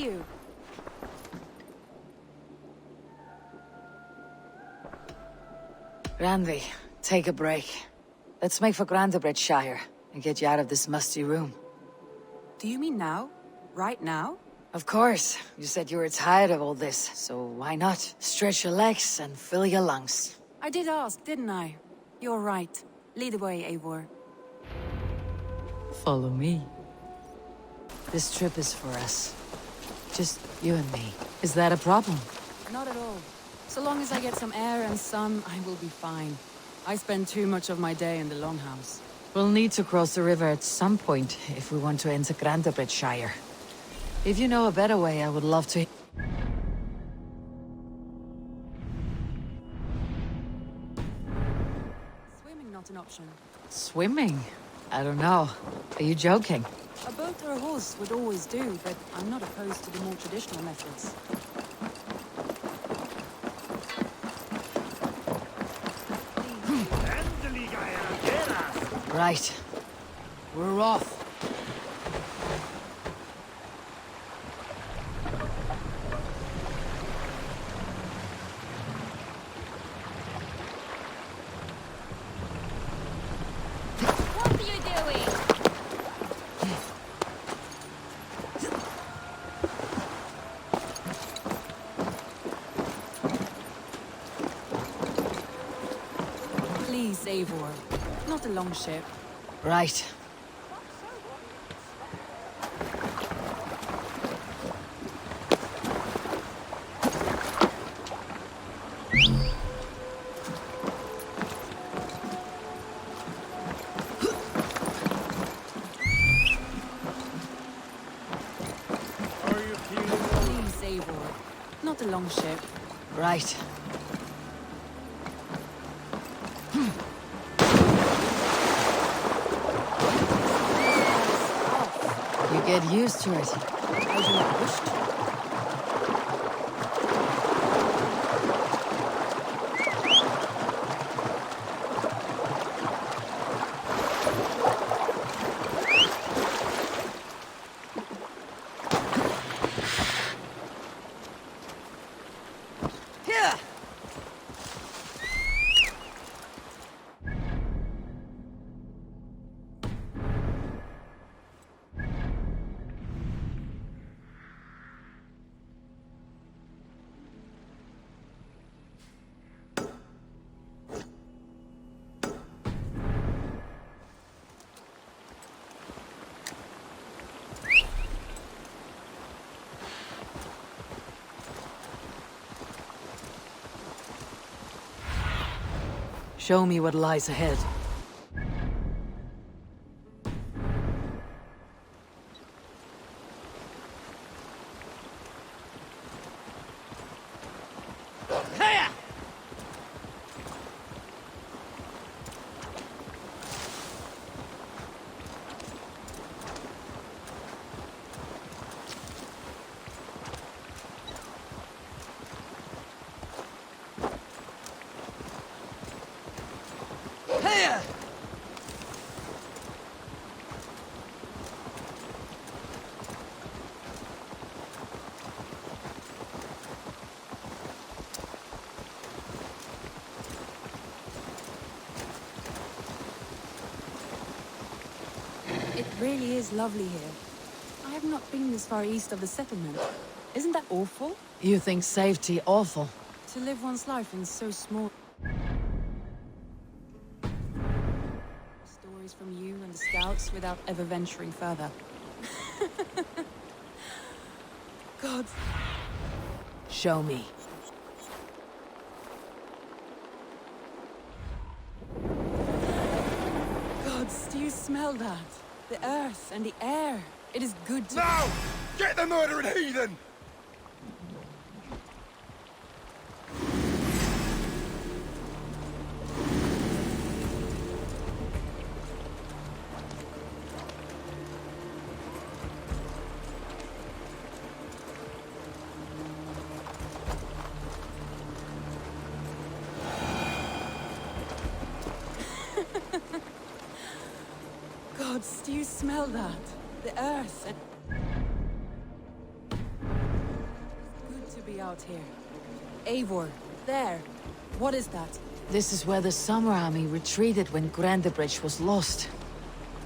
you? Randy, take a break. Let's make for Grantebridgeshire and get you out of this musty room. Do you mean now? Right now? Of course. You said you were tired of all this, so why not? Stretch your legs and fill your lungs. I did ask, didn't I? You're right. Lead the way, Eivor. Follow me. This trip is for us. Just you and me. Is that a problem? Not at all. So long as I get some air and sun, I will be fine. I spend too much of my day in the Longhouse. We'll need to cross the river at some point if we want to enter Grantebridgeshire. If you know a better way, I would love to... Swimming not an option. Swimming? I don't know. Are you joking? A boat or a horse would always do, but I'm not opposed to the more traditional methods. Right. We're off. What are you doing? Please, Eivor. Not a long ship. Right. Please, Eivor. Not a long ship. Right. You get used to it. I do not wish to. Here! Show me what lies ahead. It really is lovely here. I have not been this far east of the settlement. Isn't that awful? You think safety awful? To live one's life in so small... Stories from you and the scouts without ever venturing further. God. Show me. Gods, do you smell that? The earth and the air. It is good to... Now! Get the murdering heathen! Gods, do you smell that? The earth and... out here. Eivor, there. What is that? This is where the Summer Army retreated when Grantebridge was lost.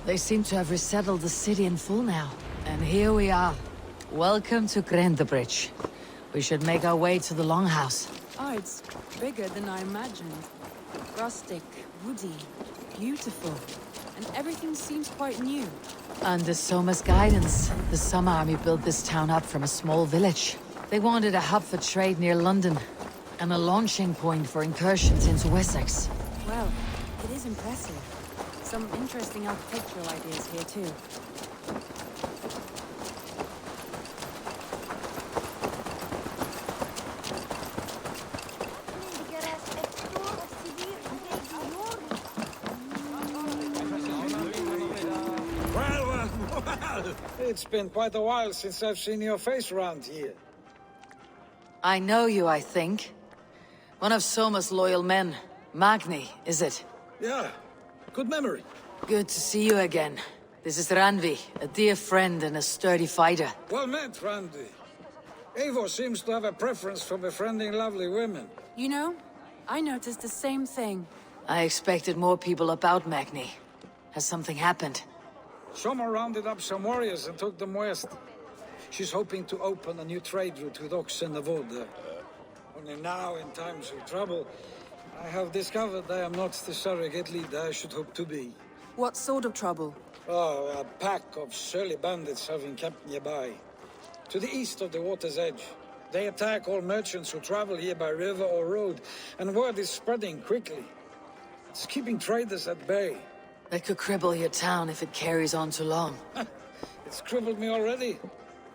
They seem to have resettled the city in full now. And here we are. Welcome to Grantebridge. We should make our way to the Longhouse. Oh, it's bigger than I imagined. Rustic, woody, beautiful. And everything seems quite new. Under Soma's guidance, the Summer Army built this town up from a small village. They wanted a hub for trade near London, and a launching point for incursions into Wessex. Well, it is impressive. Some interesting architectural ideas here too. Well, it's been quite a while since I've seen your face around here. I know you, I think. One of Soma's loyal men. Magni, is it? Yeah, good memory. Good to see you again. This is Ranvi, a dear friend and a sturdy fighter. Well met, Randy. Eivor seems to have a preference for befriending lovely women. You know, I noticed the same thing. I expected more people about Magni. Has something happened? Soma rounded up some warriors and took them west. She's hoping to open a new trade route with Ox and Avoda. Only now, in times of trouble, I have discovered I am not the surrogate leader I should hope to be. What sort of trouble? Oh, a pack of surly bandits have been kept nearby. To the east of the water's edge. They attack all merchants who travel here by river or road, and word is spreading quickly. It's keeping traders at bay. That could cripple your town if it carries on too long. It's crippled me already.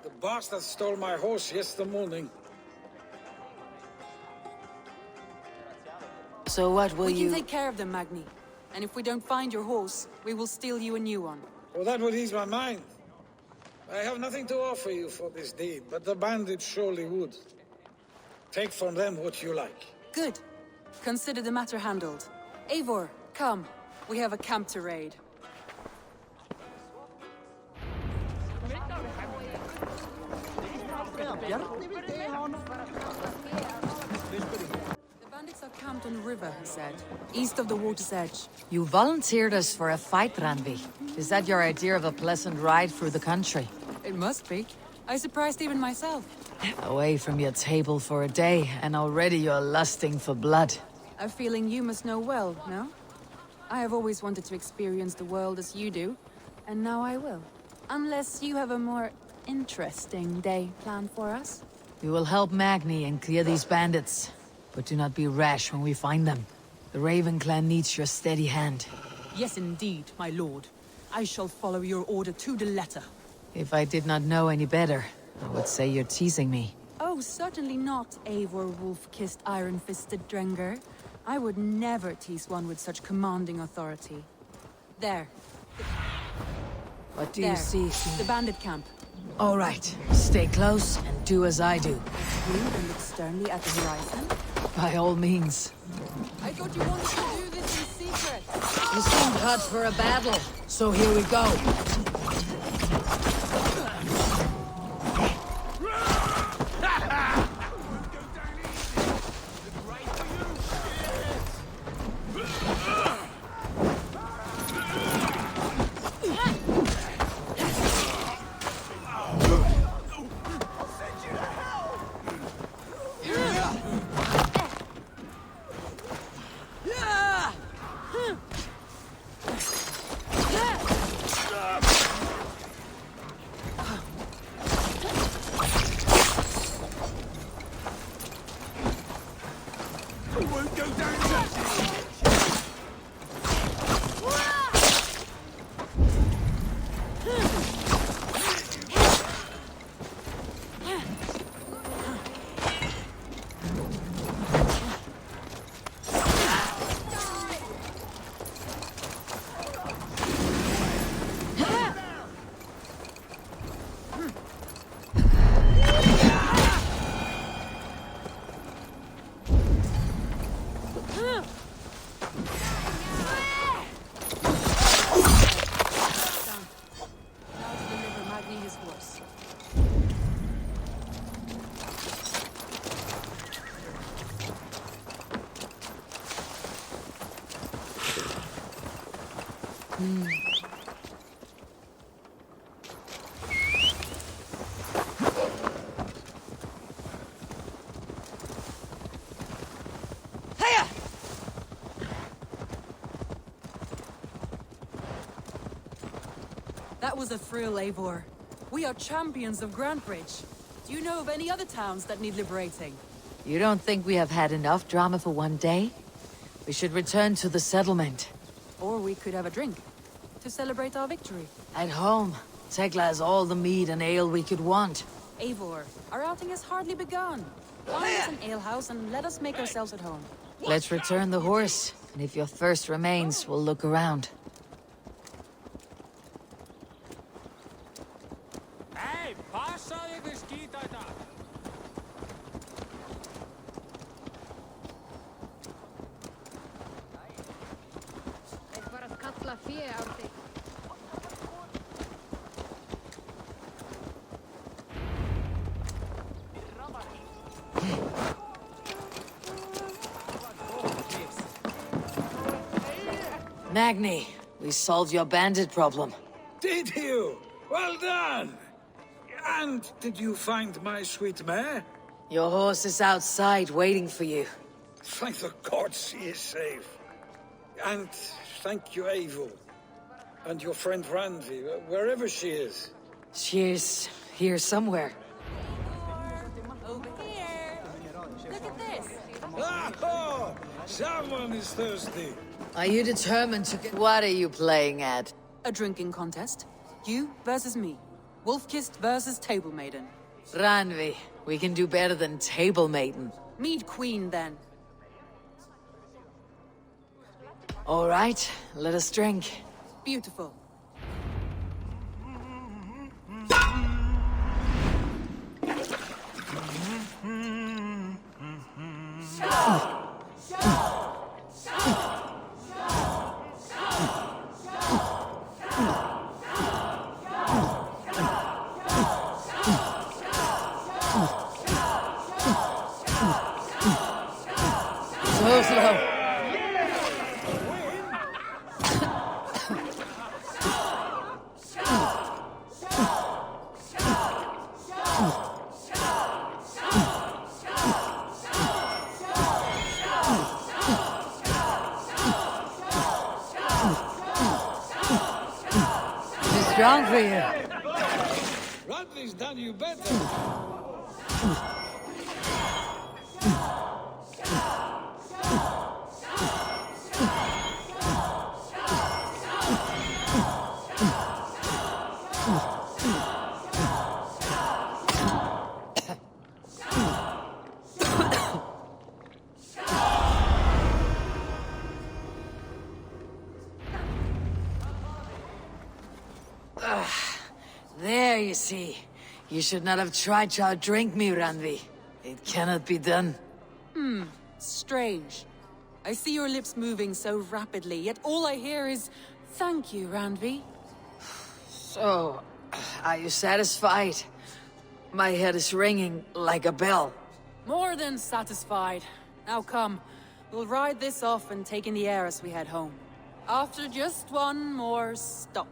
The bastard stole my horse yesterday morning. So what will We you... can take care of them, Magni. And if we don't find your horse, we will steal you a new one. Well, that would ease my mind. I have nothing to offer you for this deed, but the bandits surely would. Take from them what you like. Good. Consider the matter handled. Eivor, come. We have a camp to raid. The bandits are camped on the river, he said. East of the water's edge. You volunteered us for a fight, Ranvi. Is that your idea of a pleasant ride through the country? It must be. I surprised even myself. Away from your table for a day, and already you're lusting for blood. A feeling you must know well, no? I have always wanted to experience the world as you do, and now I will. Unless you have a more interesting day planned for us. We will help Magni and clear these bandits. But do not be rash when we find them. The Raven clan needs your steady hand. Yes, indeed, my lord. I shall follow your order to the letter. If I did not know any better, I would say you're teasing me. Oh, certainly not, Eivor wolf-kissed iron-fisted Drenger. I would never tease one with such commanding authority. There. What do There. you see? The bandit camp. All right. Stay close and do as I do. You and look sternly at the horizon. By all means. I thought you wanted to do this in secret. You seem cut for a battle, so here we go. That was a thrill, Eivor. We are champions of Grantebridge. Do you know of any other towns that need liberating? You don't think we have had enough drama for one day? We should return to the settlement. Or we could have a drink to celebrate our victory. At home, Tekla has all the mead and ale we could want. Eivor, our outing has hardly begun. Find us an alehouse and let us make ourselves at home. Let's return the horse, and if your thirst remains, we'll look around. Hey, passaði þið skýta þetta? Er bara að kalla fé á þig. Magni, we solved your bandit problem. Did you? Well done! And did you find my sweet mare? Your horse is outside waiting for you. Thank the gods she is safe. And thank you, Eivor. And your friend Randy, wherever she is. She's here somewhere. Over here. Look at this. Oh, someone is thirsty. Are you determined to get... What are you playing at? A drinking contest. You versus me. Wolf-Kissed versus Table Maiden. Ranvi, we can do better than Table Maiden. Mead Queen, then. All right, let us drink. Beautiful. So slow. Too strong for you. Randy's done you better. There, you see. You should not have tried to outdrink me, Ranvi. It cannot be done. Strange. I see your lips moving so rapidly, yet all I hear is, "Thank you, Ranvi." So, are you satisfied? My head is ringing like a bell. More than satisfied. Now come, we'll ride this off and take in the air as we head home. After just one more stop.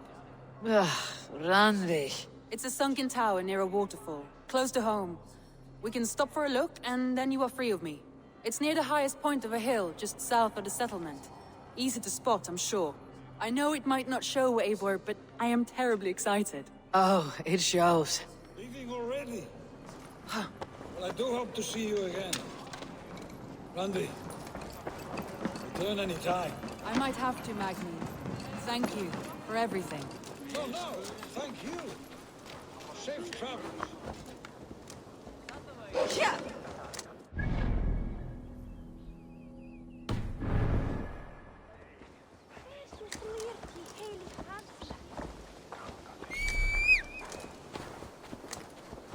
Ranvi. It's a sunken tower near a waterfall, close to home. We can stop for a look, and then you are free of me. It's near the highest point of a hill, just south of the settlement. Easy to spot, I'm sure. I know it might not show, Eivor, but I am terribly excited. Oh, it shows. Leaving already? Well, I do hope to see you again. Randy, return any time. I might have to, Magni. Thank you for everything. No, thank you. Safe travels.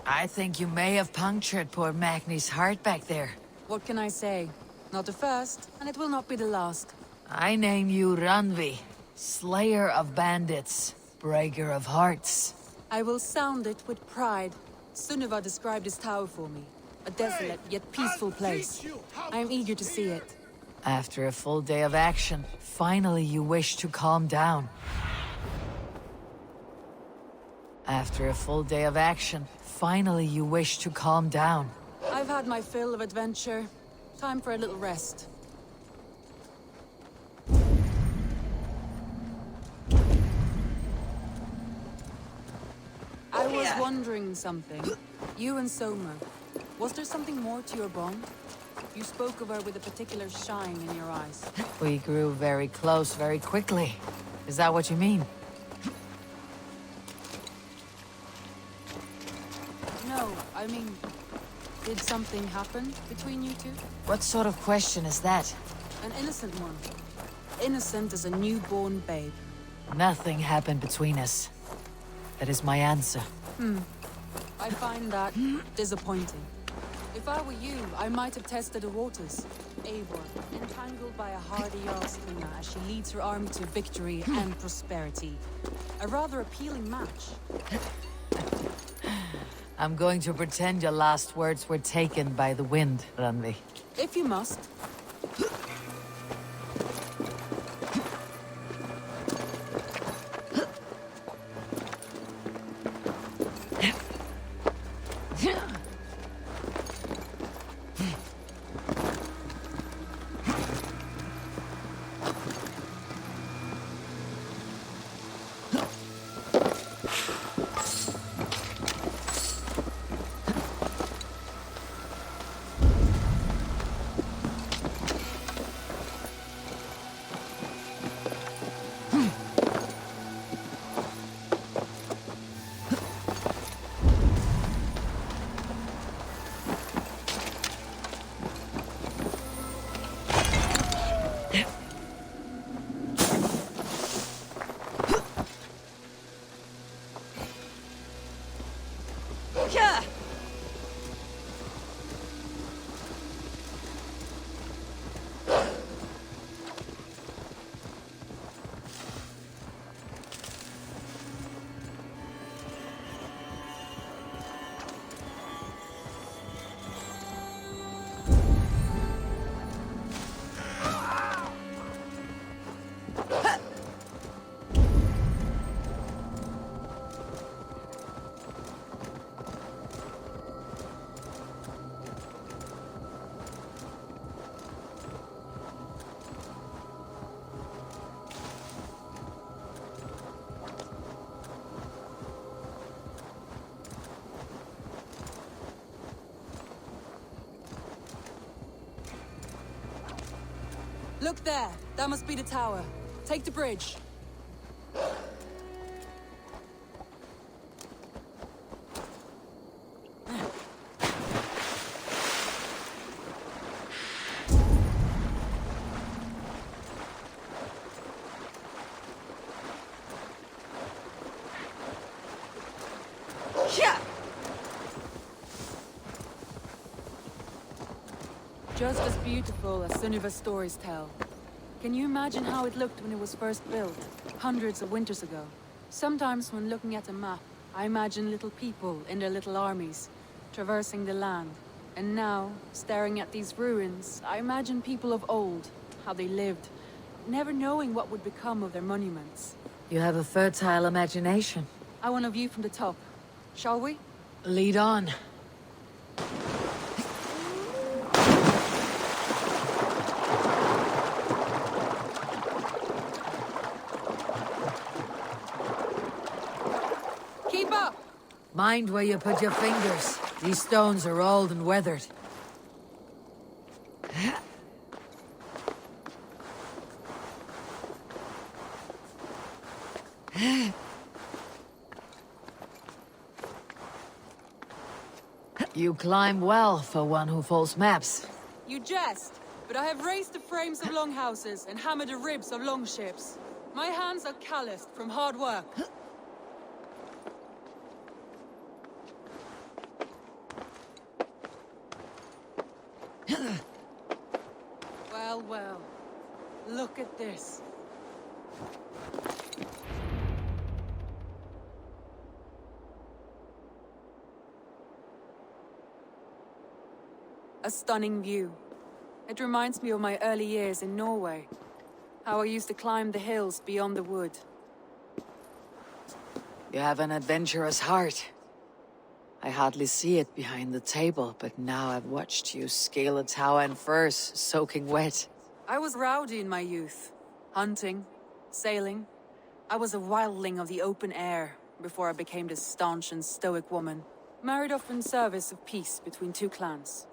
I think you may have punctured poor Magni's heart back there. What can I say? Not the first, and it will not be the last. I name you Ranvi, Slayer of Bandits, Breaker of Hearts. I will sound it with pride. Sunniva described this tower for me. A desolate yet peaceful place. I am eager to see it. After a full day of action, finally you wish to calm down. After a full day of action, finally you wish to calm down. I've had my fill of adventure. Time for a little rest. I was wondering something. You and Soma, was there something more to your bond? You spoke of her with a particular shine in your eyes. We grew very close very quickly. Is that what you mean? No, I mean, did something happen between you two? What sort of question is that? An innocent one. Innocent as a newborn babe. Nothing happened between us. That is my answer. I find that disappointing. If I were you, I might have tested the waters. Eivor, entangled by a hardy Jarlstina as she leads her army to victory and prosperity. A rather appealing match. I'm going to pretend your last words were taken by the wind, Randvi. If you must. Look there. That must be the tower. Take the bridge. Just as beautiful as Sunniva's stories tell. Can you imagine how it looked when it was first built, hundreds of winters ago? Sometimes when looking at a map, I imagine little people in their little armies, traversing the land. And now, staring at these ruins, I imagine people of old, how they lived, never knowing what would become of their monuments. You have a fertile imagination. I want a view from the top. Shall we? Lead on. Keep up! Mind where you put your fingers. These stones are old and weathered. You climb well for one who folds maps. You jest, but I have raised the frames of longhouses and hammered the ribs of longships. My hands are calloused from hard work. Well, well. Look at this. A stunning view. It reminds me of my early years in Norway. How I used to climb the hills beyond the wood. You have an adventurous heart. I hardly see it behind the table, but now I've watched you scale a tower in furs, soaking wet. I was rowdy in my youth. Hunting, sailing. I was a wildling of the open air before I became this staunch and stoic woman. Married off in service of peace between two clans.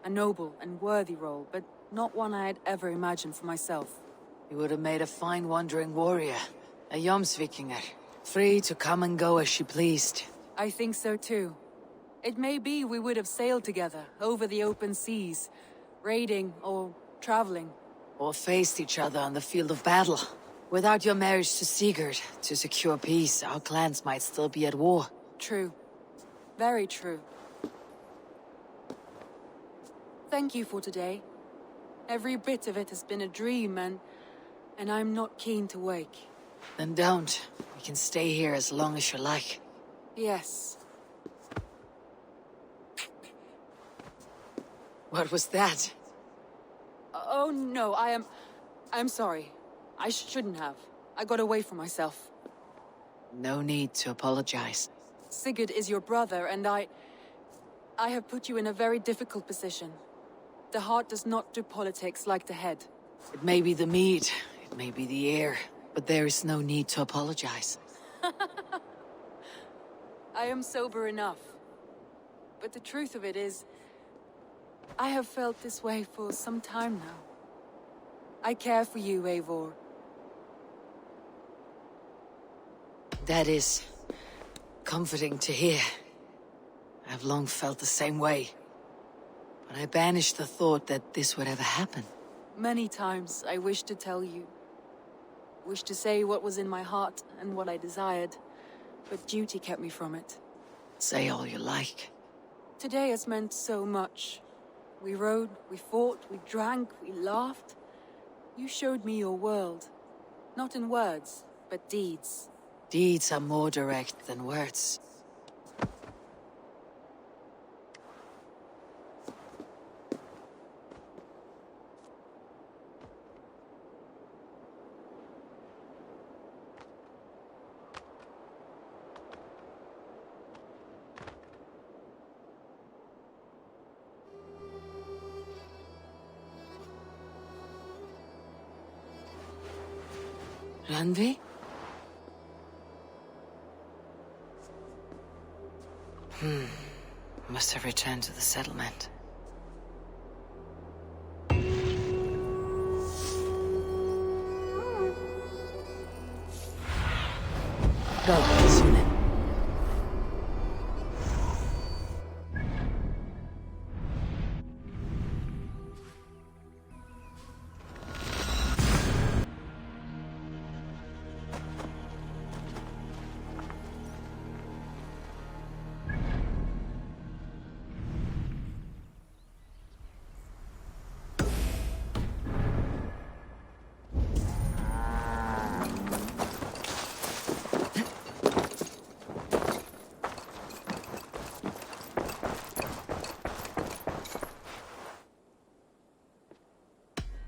A noble and worthy role, but not one I had ever imagined for myself. You would have made a fine wandering warrior. A Jomsvikinger. Free to come and go as she pleased. I think so too. It may be we would have sailed together over the open seas, raiding or traveling. Or faced each other on the field of battle. Without your marriage to Sigurd, to secure peace, our clans might still be at war. True. Very true. Thank you for today. Every bit of it has been a dream, and I'm not keen to wake. Then don't. We can stay here as long as you like. Yes. What was that? Oh no, I'm sorry. I shouldn't have. I got away from myself. No need to apologize. Sigurd is your brother, and I have put you in a very difficult position. The heart does not do politics like the head. It may be the meat, it may be the air, but there is no need to apologize. I am sober enough. But the truth of it is, I have felt this way for some time now. I care for you, Eivor. That is comforting to hear. I've long felt the same way. But I banished the thought that this would ever happen. Many times I wished to tell you. Wished to say what was in my heart and what I desired. But duty kept me from it. Say all you like. Today has meant so much. We rode, we fought, we drank, we laughed. You showed me your world. Not in words, but deeds. Deeds are more direct than words. Randvi? Must have returned to the settlement. Go, Sune.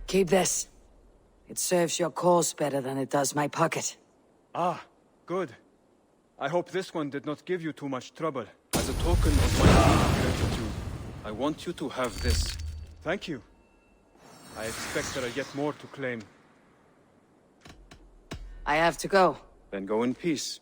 Keep this. It serves your cause better than it does my pocket. Ah, good. I hope this one did not give you too much trouble. As a token of my deep gratitude, I want you to have this. Thank you. I expect that I get more to claim. I have to go. Then go in peace.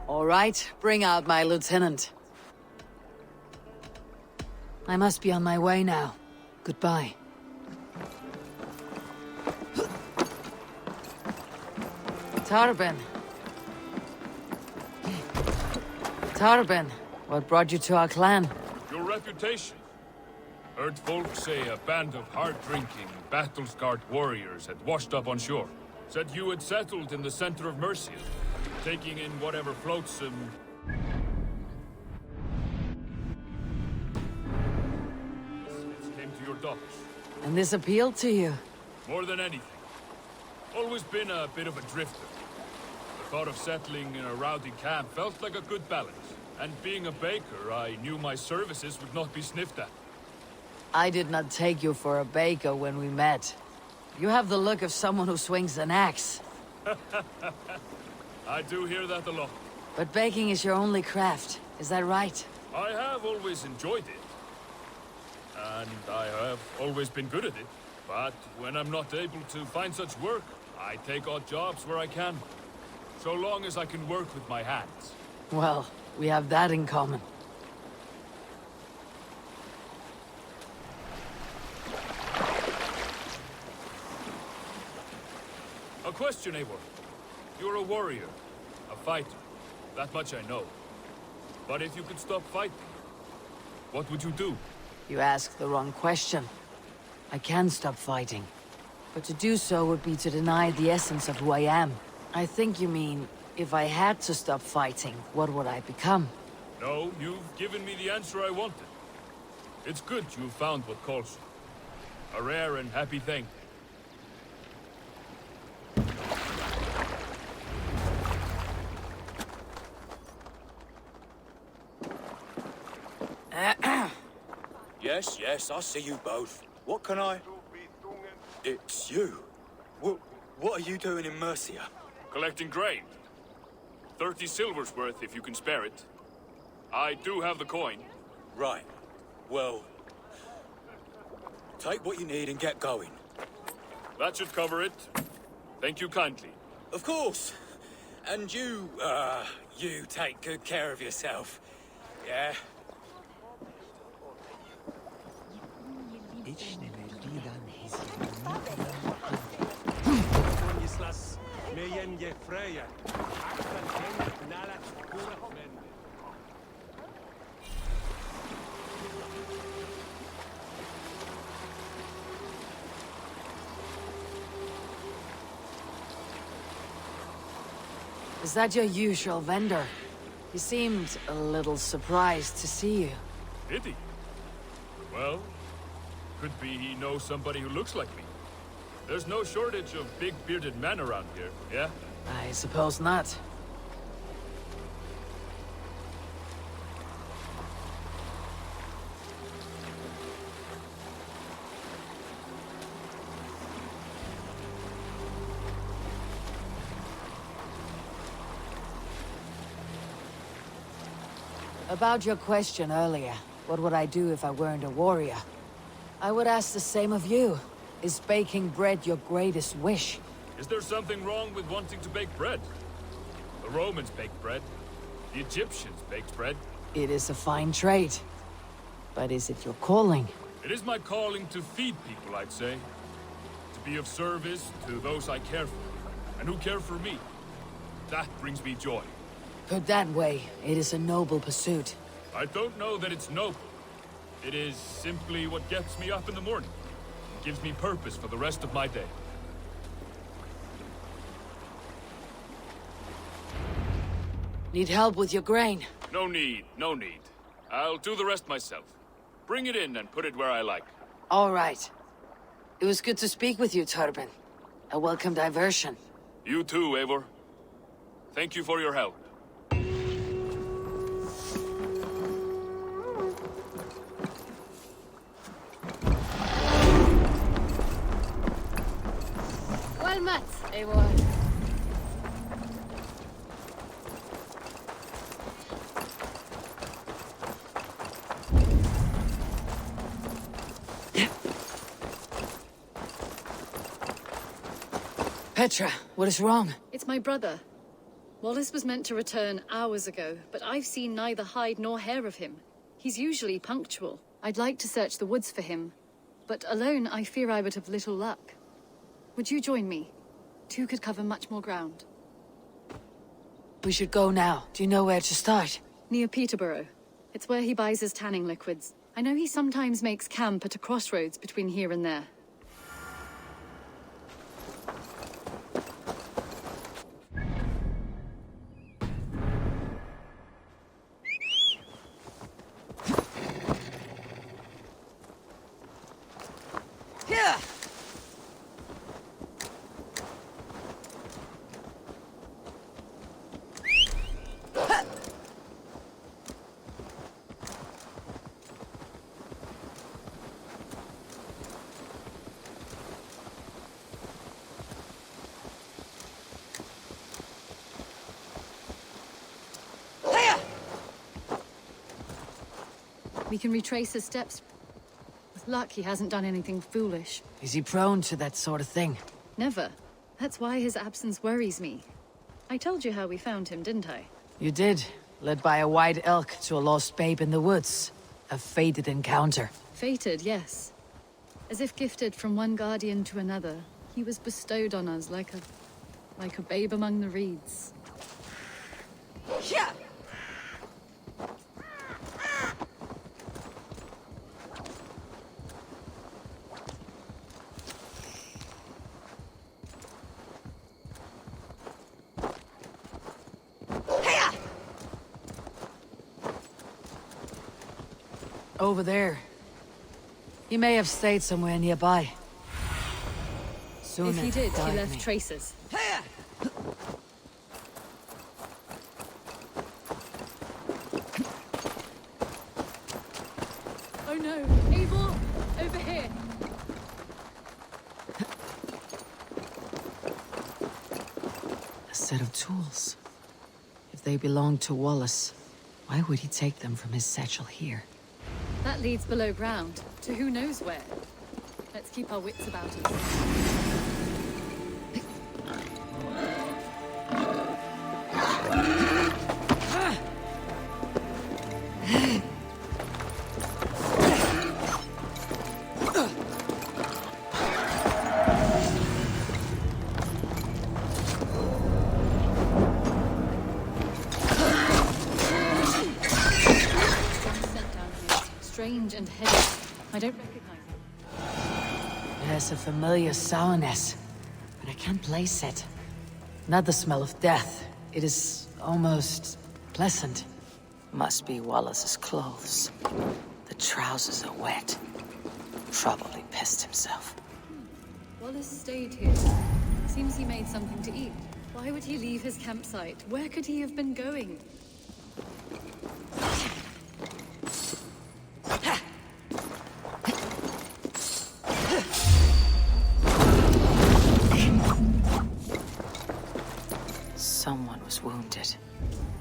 All right, bring out my lieutenant. I must be on my way now. Goodbye. Tarben. Tarben, What brought you to our clan? Your reputation. Heard folks say a band of hard-drinking, battle-scarred warriors had washed up on shore. Said you had settled in the center of Mercia, taking in whatever flotsam... came to your docks. And this appealed to you? More than anything. Always been a bit of a drifter. The thought of settling in a rowdy camp felt like a good balance. And being a baker, I knew my services would not be sniffed at. I did not take you for a baker when we met. You have the look of someone who swings an axe. I do hear that a lot. But baking is your only craft, is that right? I have always enjoyed it. And I have always been good at it. But when I'm not able to find such work, I take odd jobs where I can. So long as I can work with my hands. Well, we have that in common. A question, Eivor. You're a warrior, a fighter. That much I know. But if you could stop fighting, what would you do? You asked the wrong question. I can stop fighting. But to do so would be to deny the essence of who I am. I think you mean, if I had to stop fighting, what would I become? No, you've given me the answer I wanted. It's good you found what calls you. A rare and happy thing. Yes, I see you both. What can I... It's you. What are you doing in Mercia? Collecting grain. 30 silver's worth if you can spare it. I do have the coin. Right. Well... take what you need and get going. That should cover it. Thank you kindly. Of course. And you take good care of yourself. Yeah? Is that your usual vendor? He seemed a little surprised to see you. Did he? Well, could be he knows somebody who looks like me. There's no shortage of big bearded men around here, yeah? I suppose not. About your question earlier, what would I do if I weren't a warrior? I would ask the same of you. Is baking bread your greatest wish? Is there something wrong with wanting to bake bread? The Romans baked bread. The Egyptians baked bread. It is a fine trade. But is it your calling? It is my calling to feed people, I'd say. To be of service to those I care for, and who care for me. That brings me joy. Put that way, it is a noble pursuit. I don't know that it's noble. It is simply what gets me up in the morning. It gives me purpose for the rest of my day. Need help with your grain? No need, no need. I'll do the rest myself. Bring it in and put it where I like. All right. It was good to speak with you, Torben. A welcome diversion. You too, Eivor. Thank you for your help. Well met, Eivor. Petra, what is wrong? It's my brother. Wallace was meant to return hours ago, but I've seen neither hide nor hair of him. He's usually punctual. I'd like to search the woods for him, but alone I fear I would have little luck. Would you join me? Two could cover much more ground. We should go now. Do you know where to start? Near Peterborough. It's where he buys his tanning liquids. I know he sometimes makes camp at a crossroads between here and there. Yeah. We can retrace his steps. With luck, he hasn't done anything foolish. Is he prone to that sort of thing? Never. That's why his absence worries me. I told you how we found him, didn't I? You did. Led by a white elk to a lost babe in the woods. A fated encounter. Fated, yes. As if gifted from one guardian to another, he was bestowed on us like a babe among the reeds. Yeah. Over there. He may have stayed somewhere nearby. Sooner If he did, he guide left me. traces. Oh no! Eivor! Over here! A set of tools. If they belonged to Wallace, why would he take them from his satchel here? That leads below ground, to who knows where. Let's keep our wits about us. Strange and heavy. I don't recognize it. It has a familiar sourness, but I can't place it. Not the smell of death. It is almost pleasant. Must be Wallace's clothes. The trousers are wet. Probably pissed himself. Wallace stayed here. Seems he made something to eat. Why would he leave his campsite? Where could he have been going? Someone was wounded.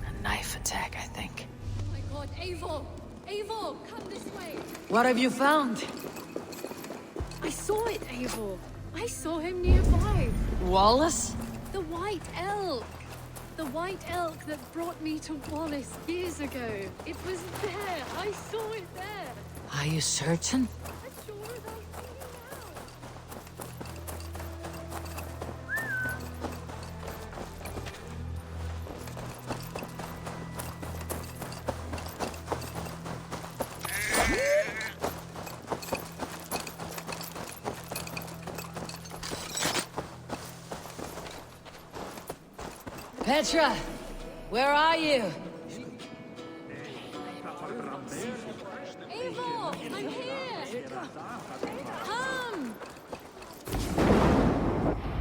A knife attack, I think. Oh my god, Eivor! Eivor, come this way! What have you found? I saw it, Eivor! I saw him nearby! Wallace? The white elk! The white elk that brought me to Wallace years ago. It was there! I saw it there! Are you certain? As sure as I see you now! Petra! Where are you? Eivor! I'm here! Come!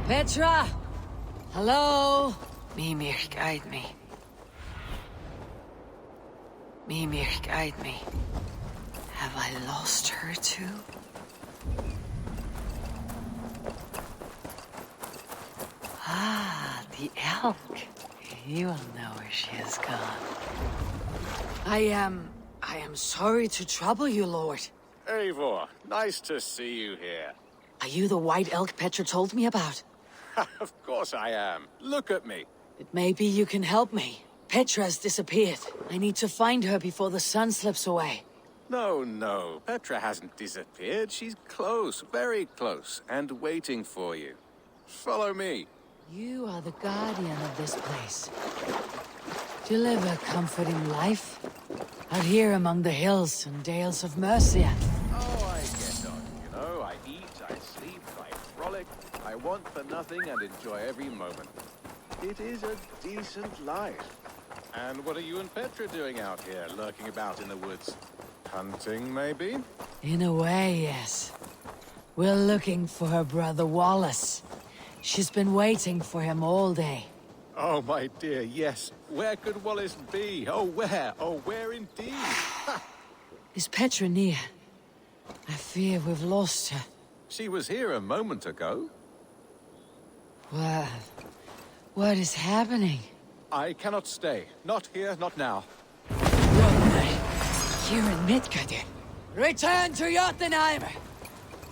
Petra! Hello? Mimir, guide me. Mimir, guide me. Have I lost her too? Ah, the elk. You will know where she has gone. I am sorry to trouble you, Lord. Eivor, nice to see you here. Are you the white elk Petra told me about? Of course I am. Look at me. It may be you can help me. Petra's disappeared. I need to find her before the sun slips away. No. Petra hasn't disappeared. She's close, very close, and waiting for you. Follow me. You are the guardian of this place. Do you live a comforting life? Out here among the hills and dales of Mercia. Oh, I get on, you know. I eat, I sleep, I frolic. I want for nothing and enjoy every moment. It is a decent life. And what are you and Petra doing out here, lurking about in the woods? Hunting, maybe? In a way, yes. We're looking for her brother Wallace. She's been waiting for him all day. Oh, my dear, yes. Where could Wallace be? Oh, where? Oh, where indeed? Is Petra near? I fear we've lost her. She was here a moment ago. What is happening? I cannot stay. Not here, not now. Here in Midgard. Return to Jotunheim!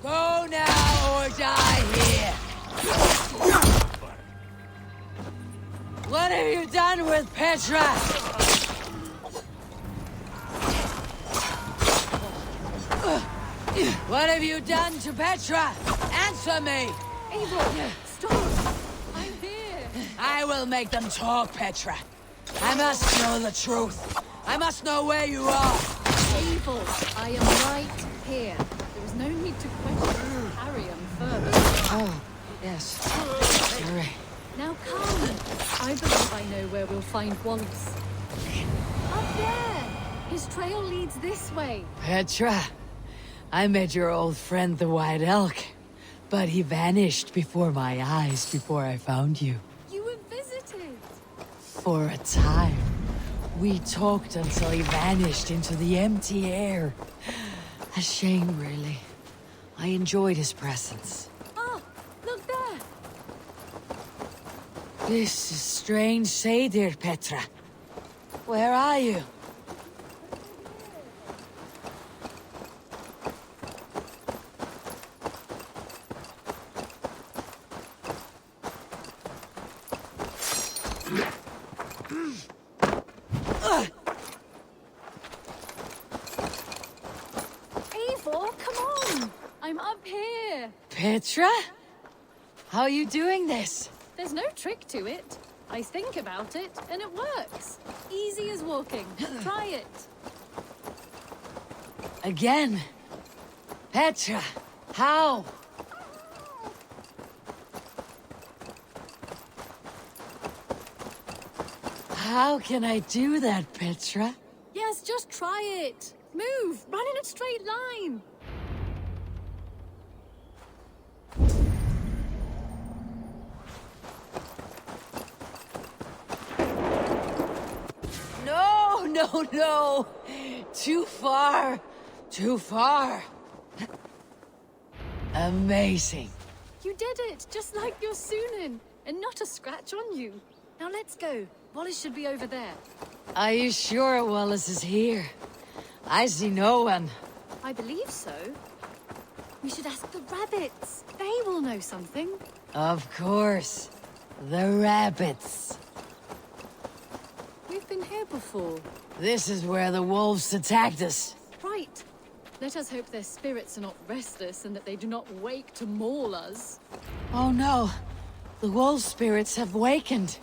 Go now or die here! What have you done with Petra? What have you done to Petra? Answer me! Eivor, stop! I'm here! I will make them talk, Petra. I must know the truth. I must know where you are. Eivor, I am right here. There is no need to question or carry on further. Oh, yes. Sorry. Now come. I believe I know where we'll find Wallace. Up there! His trail leads this way. Petra, I met your old friend the White Elk, but he vanished before my eyes before I found you. You were visited. For a time. We talked until he vanished into the empty air. A shame, really. I enjoyed his presence. Ah, look there. This is strange, say, dear Petra. Where are you? Eivor, come on! I'm up here. Petra? How are you doing this? There's no trick to it. I think about it, and it works. Easy as walking. Try it. Again? Petra, how? How can I do that, Petra? Yes, just try it. Move! Run in a straight line! No, no, no! Too far! Too far! Amazing. You did it, just like your Sunan, and not a scratch on you. Now let's go. Wallace should be over there. Are you sure Wallace is here? I see no one. I believe so. We should ask the rabbits. They will know something. Of course. The rabbits. We've been here before. This is where the wolves attacked us. Right. Let us hope their spirits are not restless and that they do not wake to maul us. Oh no. The wolf spirits have wakened.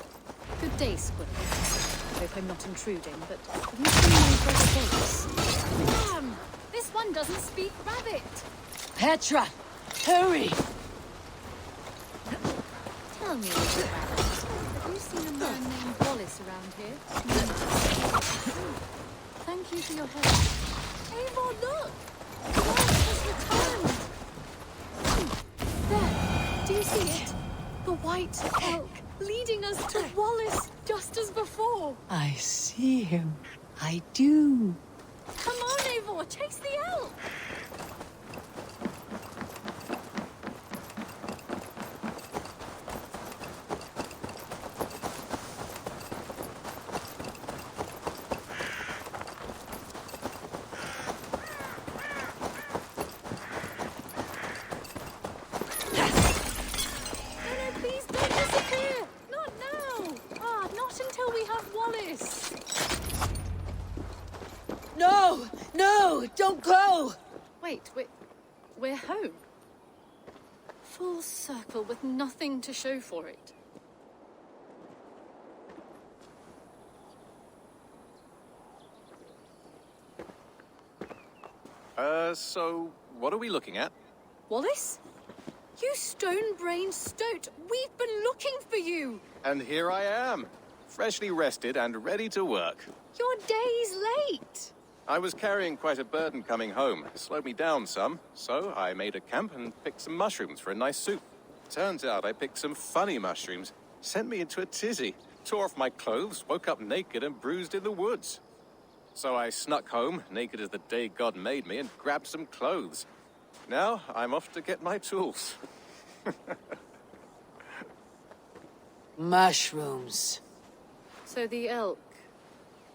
Good day, Squid. I hope I'm not intruding, but have you seen those red gates? Damn! This one doesn't speak rabbit! Petra! Hurry! Tell me, little rabbit, have you seen a man named Wallace around here? Thank you for your help. Eivor, look! Wallace has returned! There! Do you see it? The white elk leading us to Wallace, just as before. I see him. I do. Come on, Eivor, chase the elk! Please don't disappear! Not now! Ah, not until we have Wallace! No! No! Don't go! Wait, we're home. Full circle with nothing to show for it. So what are we looking at? Wallace? You stone-brained stoat! We've been looking for you! And here I am, freshly rested and ready to work. You're days late! I was carrying quite a burden coming home. It slowed me down some, so I made a camp and picked some mushrooms for a nice soup. Turns out I picked some funny mushrooms. Sent me into a tizzy. Tore off my clothes, woke up naked and bruised in the woods. So I snuck home, naked as the day God made me, and grabbed some clothes. Now I'm off to get my tools. Mushrooms. So the elk.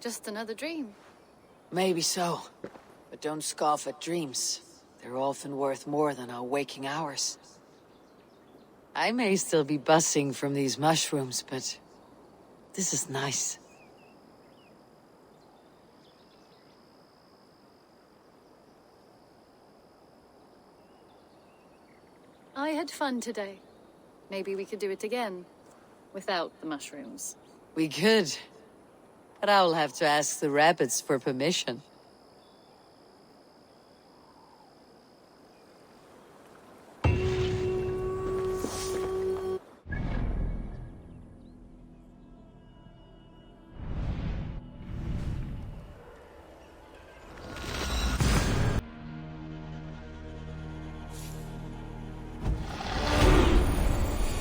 Just another dream. Maybe so. But don't scoff at dreams. They're often worth more than our waking hours. I may still be buzzing from these mushrooms, but this is nice. I had fun today. Maybe we could do it again. Without the mushrooms. We could. But I'll have to ask the rabbits for permission.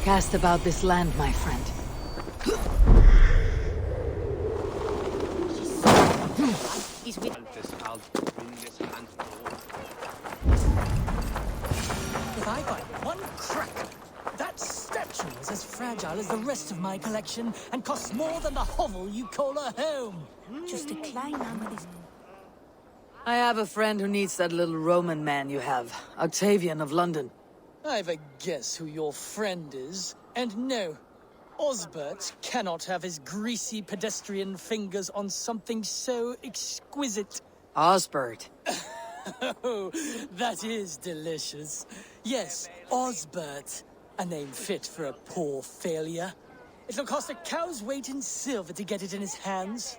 Cast about this land, my friend. If I find one crack, that statue is as fragile as the rest of my collection and costs more than the hovel you call a home. Just a klein aanbod. I have a friend who needs that little Roman man you have, Octavian of London. I've a guess who your friend is, and no, Osbert cannot have his greasy pedestrian fingers on something so exquisite. Osbert. Oh, that is delicious. Yes, Osbert. A name fit for a poor failure. It'll cost a cow's weight in silver to get it in his hands.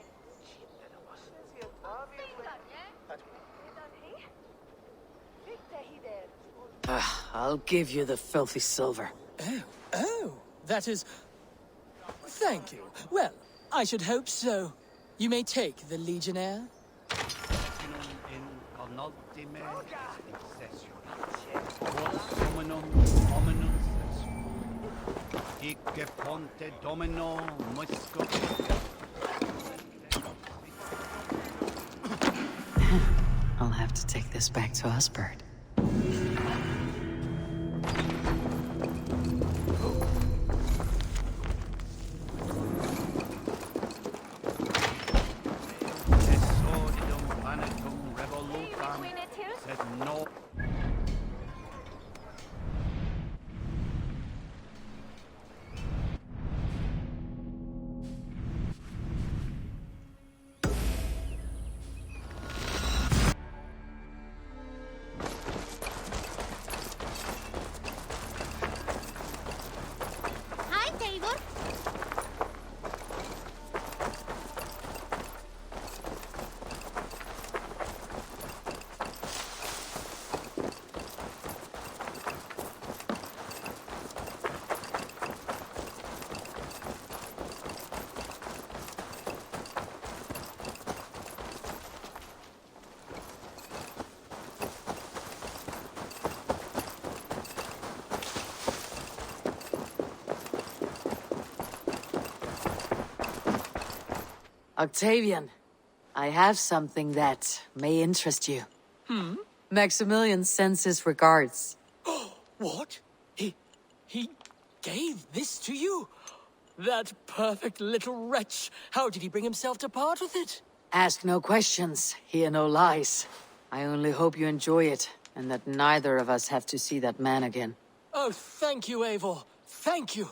I'll give you the filthy silver. Oh, that is... Thank you. Well, I should hope so. You may take the Legionnaire. I'll have to take this back to Osbert. Hi, Tabor. Octavian, I have something that may interest you. Maximilian sends his regards. What? He gave this to you? That perfect little wretch. How did he bring himself to part with it? Ask no questions, hear no lies. I only hope you enjoy it, and that neither of us have to see that man again. Oh, thank you, Eivor. Thank you.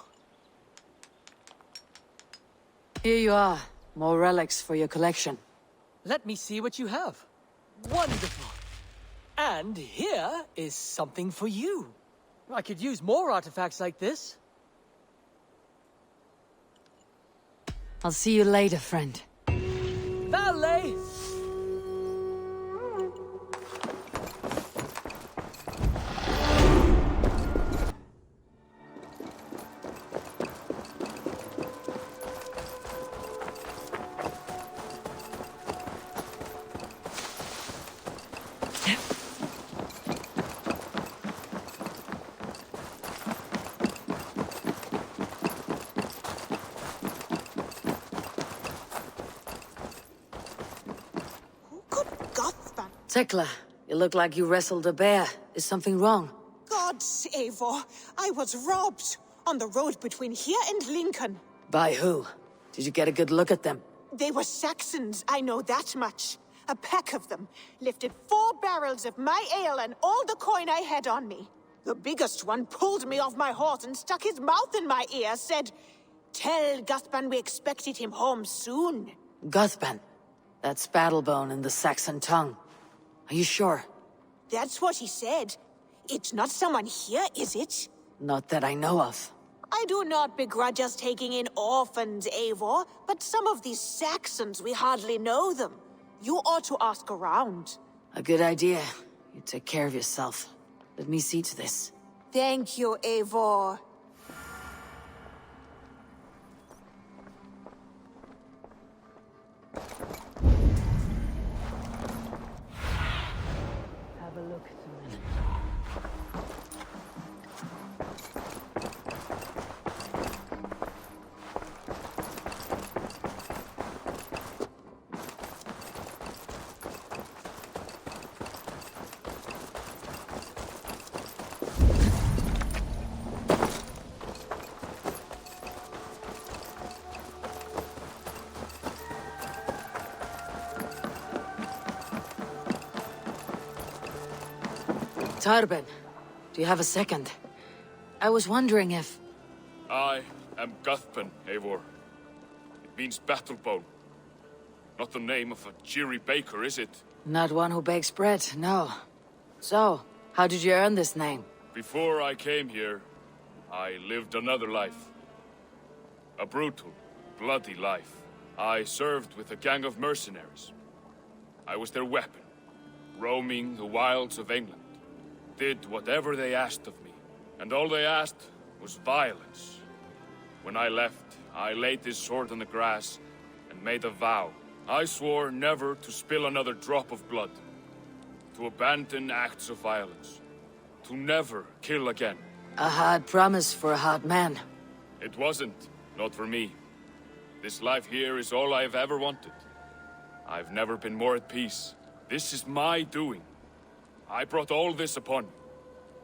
Here you are. More relics for your collection. Let me see what you have. Wonderful. And here is something for you. I could use more artifacts like this. I'll see you later, friend. Valet! Tekla, you look like you wrestled a bear. Is something wrong? Gods, Eivor, I was robbed on the road between here and Lincoln. By who? Did you get a good look at them? They were Saxons, I know that much. A pack of them lifted 4 barrels of my ale and all the coin I had on me. The biggest one pulled me off my horse and stuck his mouth in my ear, said, "Tell Guthban we expected him home soon." Guthban? That's Battlebone in the Saxon tongue. Are you sure? That's what he said. It's not someone here, is it? Not that I know of. I do not begrudge us taking in orphans, Eivor, but some of these Saxons, we hardly know them. You ought to ask around. A good idea. You take care of yourself. Let me see to this. Thank you, Eivor. Have a look soon. Tarben, do you have a second? I was wondering if... I am Guthban, Eivor. It means battlebone. Not the name of a cheery baker, is it? Not one who bakes bread, no. So, how did you earn this name? Before I came here, I lived another life. A brutal, bloody life. I served with a gang of mercenaries. I was their weapon, roaming the wilds of England. Did whatever they asked of me, and all they asked was violence. When I left, I laid this sword on the grass and made a vow. I swore never to spill another drop of blood, to abandon acts of violence, to never kill again. A hard promise for a hard man. It wasn't, not for me. This life here is all I've ever wanted. I've never been more at peace. This is my doing. I brought all this upon me.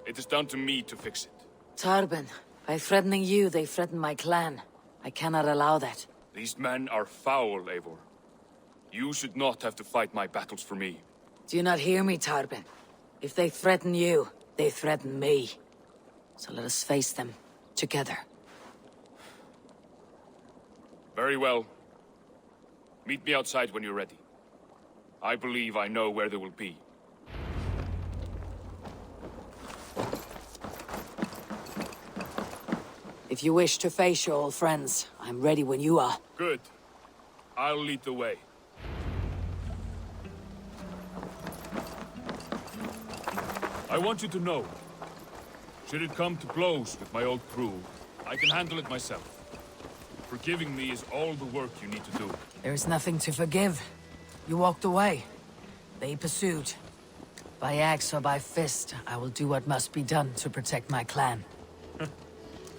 It is down to me to fix it. Tarben, by threatening you, they threaten my clan. I cannot allow that. These men are foul, Eivor. You should not have to fight my battles for me. Do you not hear me, Tarben? If they threaten you, they threaten me. So let us face them, together. Very well. Meet me outside when you're ready. I believe I know where they will be. If you wish to face your old friends, I'm ready when you are. Good. I'll lead the way. I want you to know, should it come to blows with my old crew, I can handle it myself. Forgiving me is all the work you need to do. There is nothing to forgive. You walked away. They pursued. By axe or by fist, I will do what must be done to protect my clan.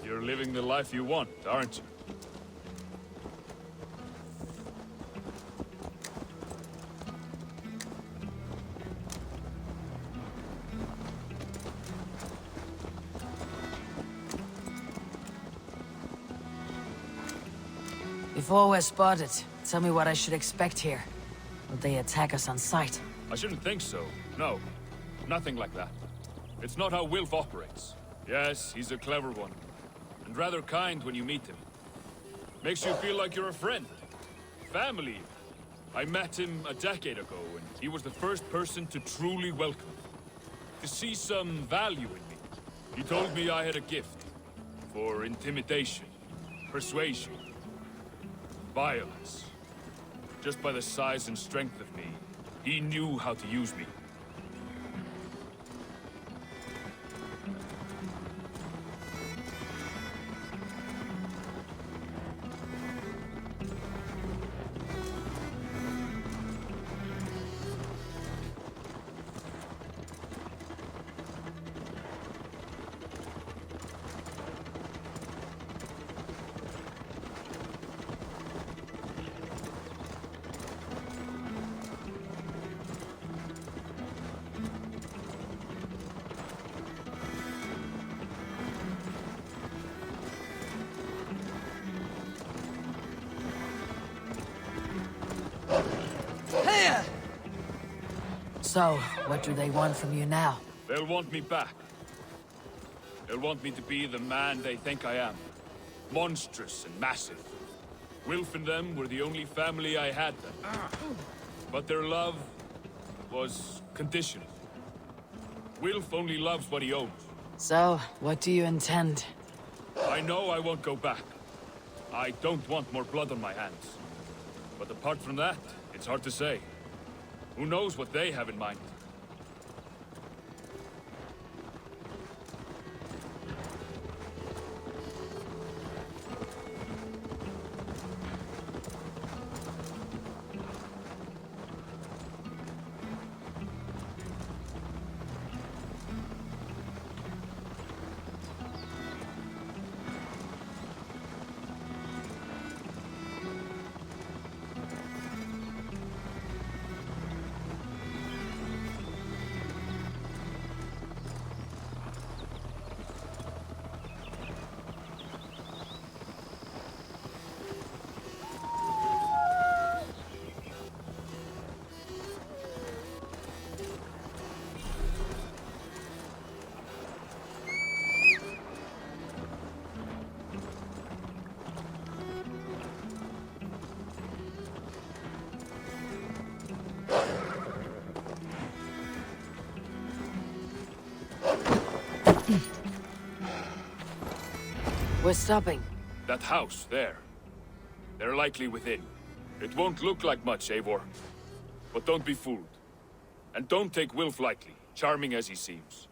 You're living the life you want, aren't you? Before we're spotted, tell me what I should expect here. Will they attack us on sight? I shouldn't think so. No. Nothing like that. It's not how Wilf operates. Yes, he's a clever one. And rather kind when you meet him. Makes you feel like you're a friend. Family. I met him a decade ago, and he was the first person to truly welcome me. To see some value in me. He told me I had a gift. For intimidation. Persuasion. Violence. Just by the size and strength of me, he knew how to use me. So, what do they want from you now? They'll want me back. They'll want me to be the man they think I am. Monstrous and massive. Wilf and them were the only family I had then. But their love was conditional. Wilf only loves what he owns. So, what do you intend? I know I won't go back. I don't want more blood on my hands. But apart from that, it's hard to say. Who knows what they have in mind? We're stopping. That house, there. They're likely within. It won't look like much, Eivor. But don't be fooled. And don't take Wilf lightly, charming as he seems.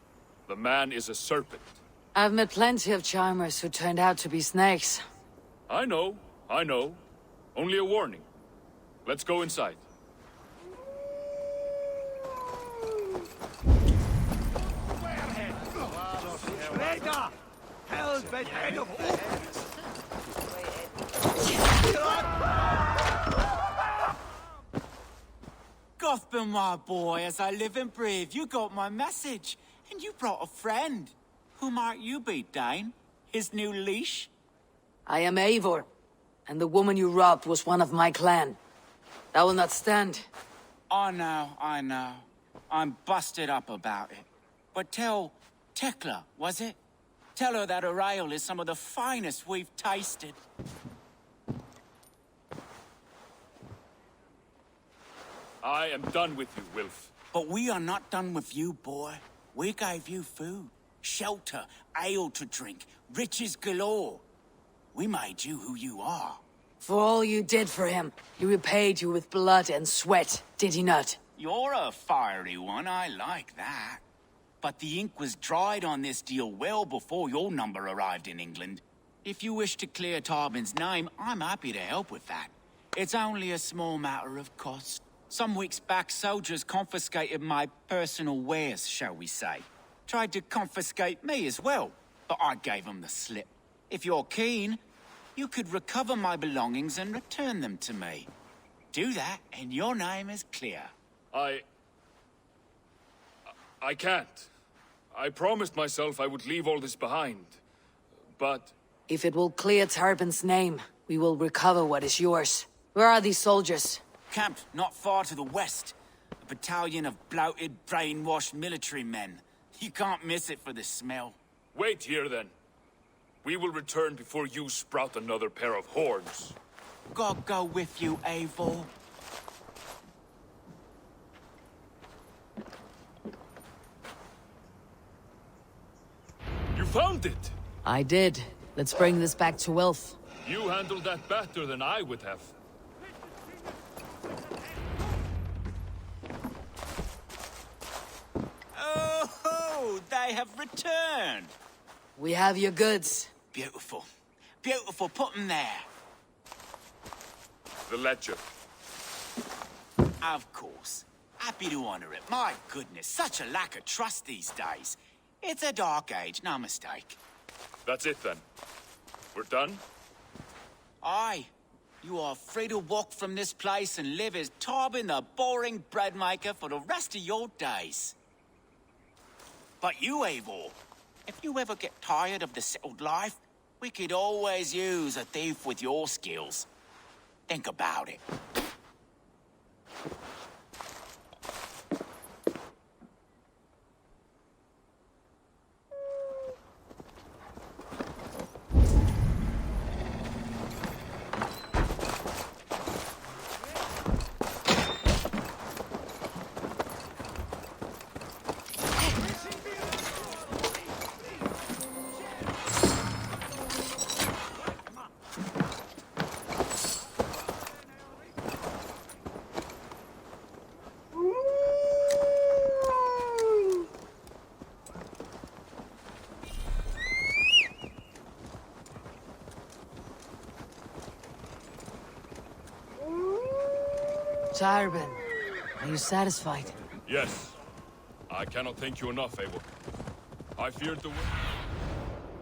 The man is a serpent. I've met plenty of charmers who turned out to be snakes. I know. Only a warning. Let's go inside. Hell's been head of Gotham, my boy, as I live and breathe, you got my message. And you brought a friend. Who might you be, Dane? His new leash? I am Eivor, and the woman you robbed was one of my clan. That will not stand. I know. I'm busted up about it. But tell Tekla, was it? Tell her that her ale is some of the finest we've tasted. I am done with you, Wilf. But we are not done with you, boy. We gave you food, shelter, ale to drink, riches galore. We made you who you are. For all you did for him, he repaid you with blood and sweat, did he not? You're a fiery one, I like that. But the ink was dried on this deal well before your number arrived in England. If you wish to clear Tarbin's name, I'm happy to help with that. It's only a small matter of cost. Some weeks back, soldiers confiscated my personal wares, shall we say. Tried to confiscate me as well, but I gave them the slip. If you're keen, you could recover my belongings and return them to me. Do that, and your name is clear. I can't. I promised myself I would leave all this behind. But... If it will clear Tarbin's name, we will recover what is yours. Where are these soldiers? Camped not far to the west. A battalion of bloated, brainwashed military men. You can't miss it for the smell. Wait here, then. We will return before you sprout another pair of horns. God go with you, Eivor. You found it! I did. Let's bring this back to Wilf. You handled that better than I would have. Oh, they have returned! We have your goods. Beautiful. Beautiful, put them there. The ledger. Of course. Happy to honor it. My goodness, such a lack of trust these days. It's a dark age, no mistake. That's it, then. We're done? Aye. You are free to walk from this place and live as Tarbin the boring bread maker for the rest of your days. But you, Eivor, if you ever get tired of the settled life, we could always use a thief with your skills. Think about it. Tyrben, are you satisfied? Yes. I cannot thank you enough, Abel. I feared the worst.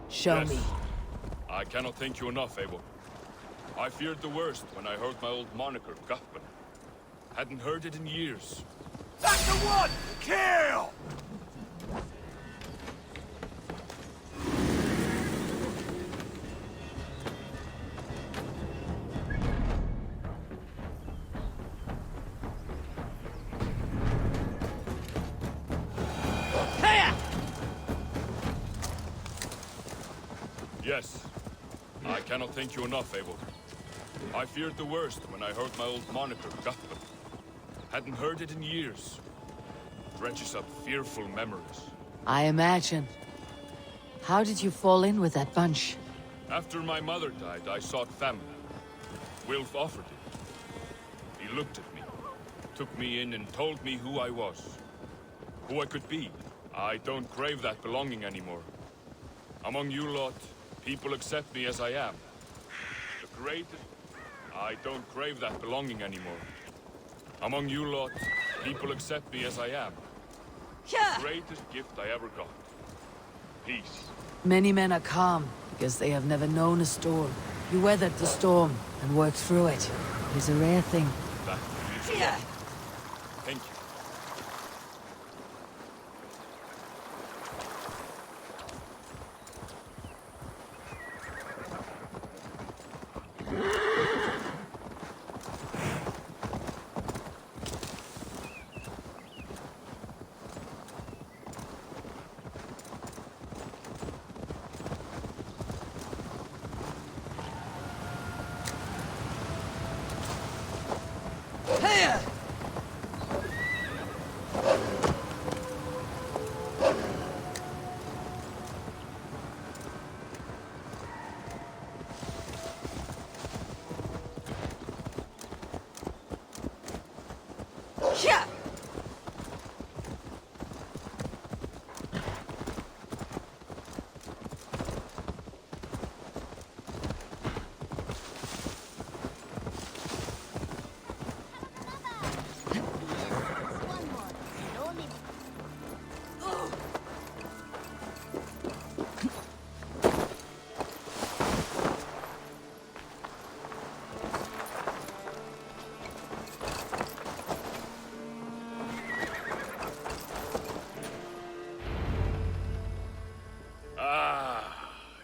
Show me. I cannot thank you enough, Abel. I feared the worst when I heard my old moniker, Guthman. Hadn't heard it in years. That's the one! Kill! Yes. I cannot thank you enough, Abel. I feared the worst when I heard my old moniker, Guthman. Hadn't heard it in years. Dredges up fearful memories. I imagine. How did you fall in with that bunch? After my mother died, I sought family. Wilf offered it. He looked at me, took me in and told me who I was. Who I could be. I don't crave that belonging anymore. Among you lot, people accept me as I am. The greatest... I don't crave that belonging anymore. Among you lot, people accept me as I am. The greatest gift I ever got. Peace. Many men are calm because they have never known a storm. You weathered the storm and worked through it. It is a rare thing. That is Thank you.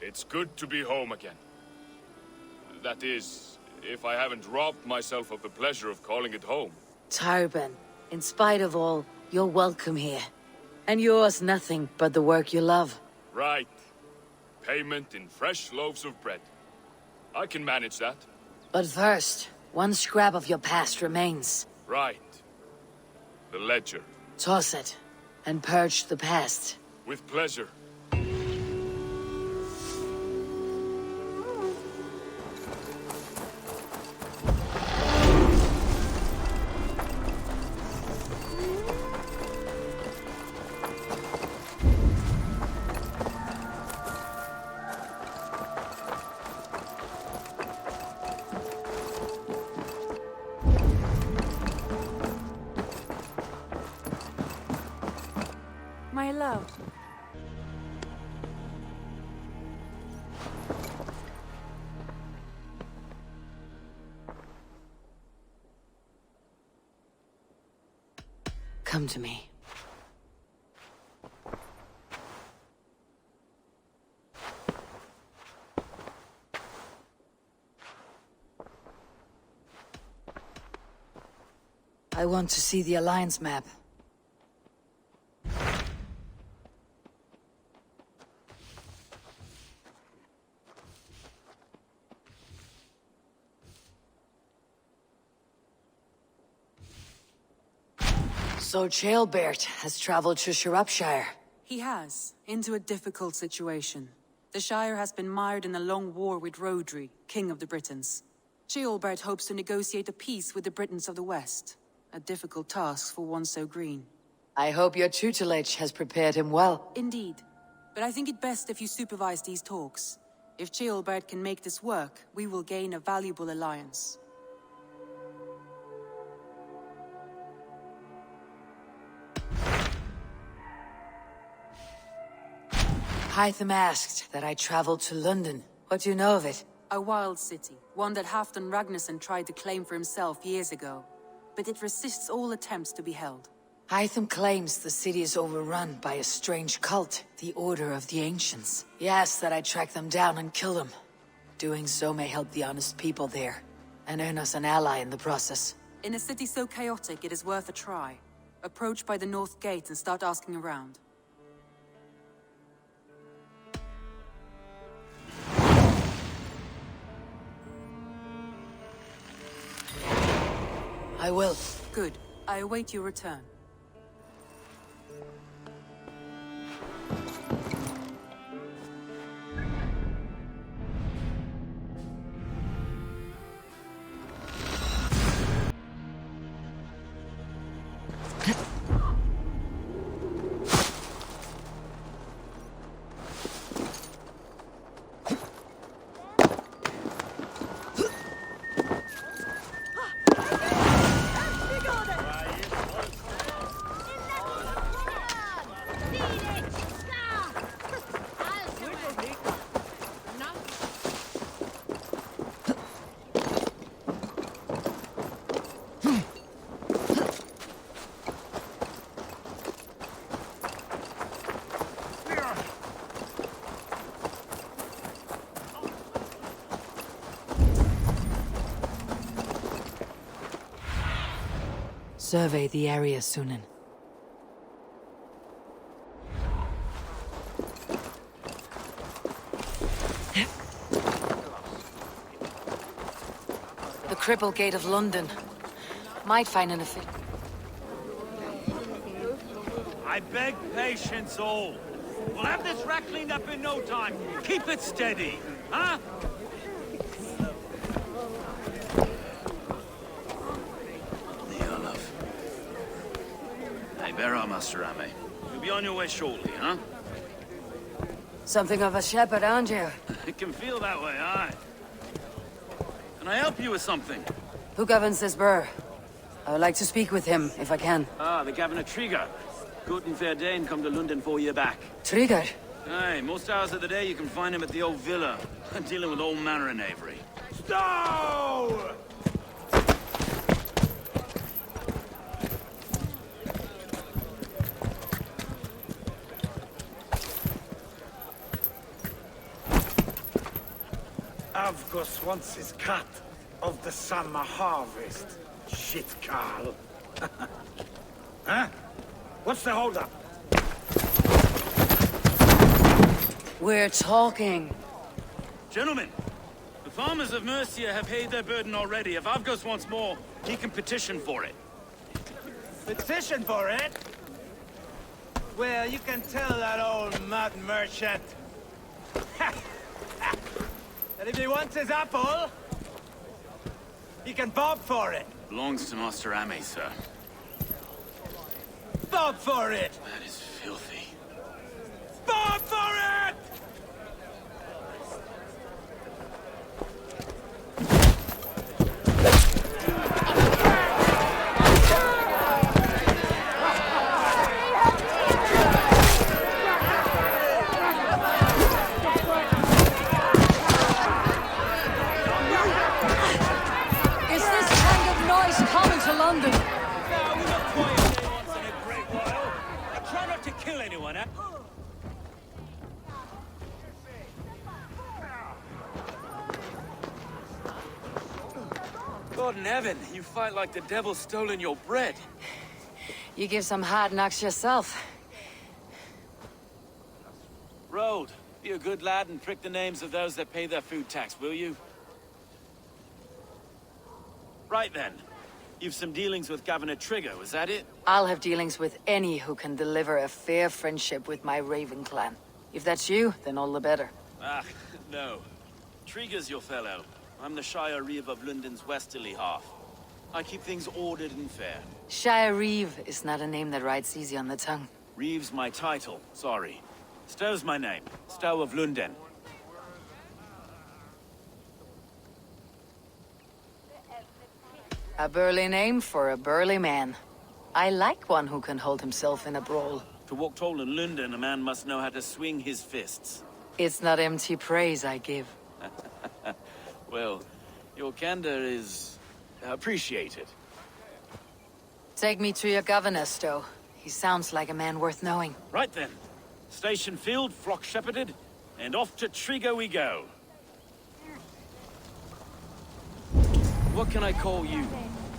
It's good to be home again. That is, if I haven't robbed myself of the pleasure of calling it home. Tyrben, in spite of all, you're welcome here. And yours nothing but the work you love. Right. Payment in fresh loaves of bread. I can manage that. But first, one scrap of your past remains. Right. The ledger. Toss it, and purge the past. With pleasure. My love. Come to me. I want to see the Alliance map. So Jailbert has traveled to Shropshire. He has, into a difficult situation. The Shire has been mired in a long war with Rhodri, King of the Britons. Ceolbert hopes to negotiate a peace with the Britons of the West. A difficult task for one so green. I hope your tutelage has prepared him well. Indeed. But I think it best if you supervise these talks. If Ceolbert can make this work, we will gain a valuable alliance. Hytham asked that I travel to London. What do you know of it? A wild city, one that Halfdan Ragnarsson tried to claim for himself years ago. But it resists all attempts to be held. Hytham claims the city is overrun by a strange cult, the Order of the Ancients. He asks that I track them down and kill them. Doing so may help the honest people there, and earn us an ally in the process. In a city so chaotic, it is worth a try. Approach by the North Gate and start asking around. I will. Good. I await your return. Survey the area, Sunan. The Cripple Gate of London. Might find an official. I beg patience, all. We'll have this wreck cleaned up in no time. Keep it steady, huh? Master Ame. You'll be on your way shortly, huh? Something of a shepherd, aren't you? It can feel that way, aye. Can I help you with something? Who governs this burr? I would like to speak with him, if I can. Ah, the Governor Trigger. Guten Verdane come to London 4 years back. Trigger? Aye, most hours of the day you can find him at the old villa, dealing with all manner of knavery. Stow! Avgos wants his cut of the summer harvest. Shit, Carl. Huh? What's the holdup? We're talking. Gentlemen, the farmers of Mercia have paid their burden already. If Avgos wants more, he can petition for it. Petition for it? Well, you can tell that old mud merchant. And if he wants his apple, he can bob for it. Belongs to Master Ame, sir. Bob for it! That is filthy. Bob for it! London. No, we got quiet day once in a great while. I try not to kill anyone, eh? God in heaven, you fight like the devil's stolen your bread. You give some hard knocks yourself. Road, be a good lad and prick the names of those that pay their food tax, will you? Right then. You've some dealings with Governor Trigger, was that it? I'll have dealings with any who can deliver a fair friendship with my Raven clan. If that's you, then all the better. Ah, no. Trigger's your fellow. I'm the Shire Reeve of London's westerly half. I keep things ordered and fair. Shire Reeve is not a name that rides easy on the tongue. Reeve's my title, sorry. Stow's my name. Stow of London. A burly name for a burly man. I like one who can hold himself in a brawl. To walk tall in London, a man must know how to swing his fists. It's not empty praise I give. Well, your candor is appreciated. Take me to your governor, Stowe. He sounds like a man worth knowing. Right then. Station filled, flock shepherded, and off to Triga we go. What can I call you?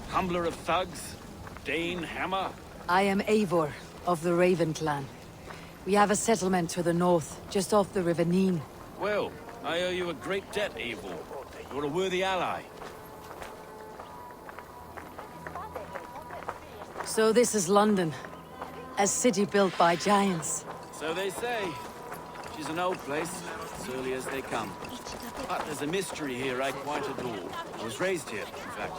Humbler of thugs? Dane Hammer? I am Eivor, of the Raven clan. We have a settlement to the north, just off the River Neen. Well, I owe you a great debt, Eivor. You're a worthy ally. So this is London. A city built by giants. So they say. She's an old place, as early as they come. But there's a mystery here I quite adore. I was raised here, in fact.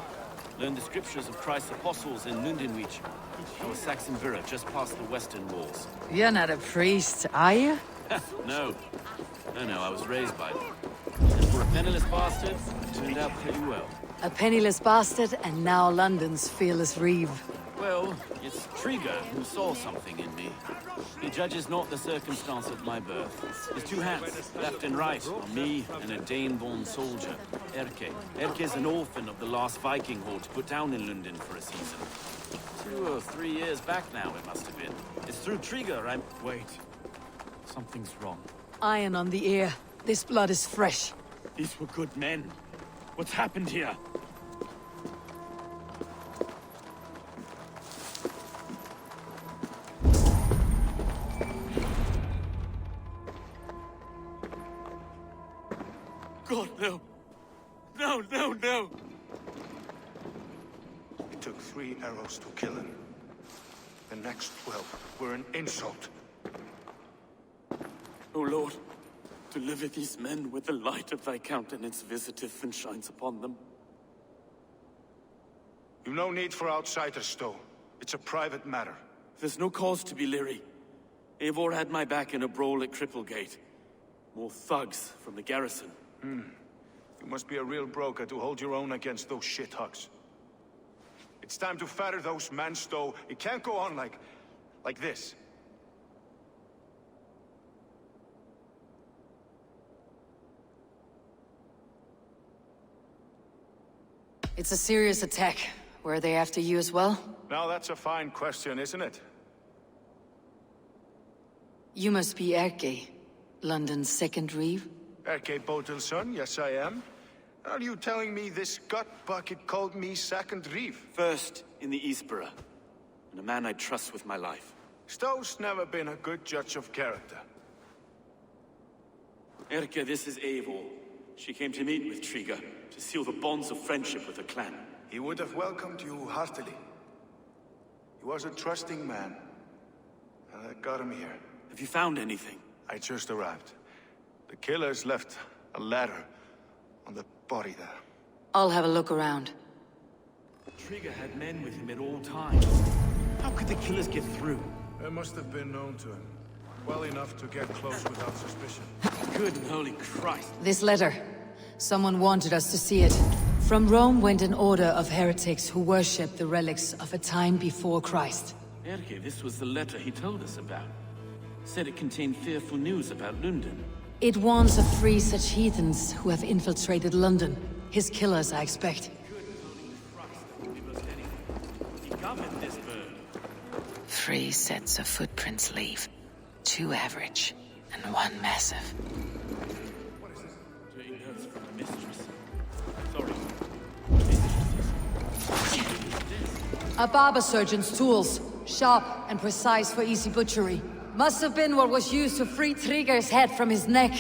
Learned the scriptures of Christ's apostles in Lundenwich. I was Saxon Villa, just past the western walls. You're not a priest, are you? No. No, I was raised by them. And for a penniless bastard, it turned out pretty well. A penniless bastard, and now London's fearless reeve. Well, it's Triga who saw something in me. He judges not the circumstance of my birth. His two hands, left and right, on me and a Dane-born soldier, Erke. Erke's an orphan of the last Viking horde put down in London for a season. 2 or 3 years back now, it must have been. It's through Triga I'm... Wait. Something's wrong. Iron on the ear. This blood is fresh. These were good men. What's happened here? God, no. No, no, no! It took 3 arrows to kill him. The next 12 were an insult. O Lord, deliver these men with the light of thy countenance visiteth and shines upon them. You've no need for outsiders, Stowe. It's a private matter. There's no cause to be leery. Eivor had my back in a brawl at Cripplegate. More thugs from the garrison. You must be a real broker to hold your own against those shithugs. It's time to fetter those men, Stowe. It can't go on like this. It's a serious attack. Were they after you as well? Now that's a fine question, isn't it? You must be Erke, London's second reeve? Erke Botel's son, yes I am. Are you telling me this gut bucket called me second reeve? First in the Eastborough, and a man I trust with my life. Stowe's never been a good judge of character. Erke, this is Eivor. She came to meet with Triga, to seal the bonds of friendship with her clan. He would have welcomed you heartily. He was a trusting man. And I got him here. Have you found anything? I just arrived. The killers left a letter on the body there. I'll have a look around. Triga had men with him at all times. How could the killers get through? They must have been known to him. Well enough to get close without suspicion. Good and holy Christ. This letter. Someone wanted us to see it. From Rome went an order of heretics who worshipped the relics of a time before Christ. Erke, this was the letter he told us about. Said it contained fearful news about London. It warns of 3 such heathens who have infiltrated London. His killers, I expect. He governed this bird. 3 sets of footprints leave. 2 average, and 1 massive. Doing notes from the mistress. Sorry. A barber surgeon's tools. Sharp and precise for easy butchery. Must have been what was used to free Triga's head from his neck.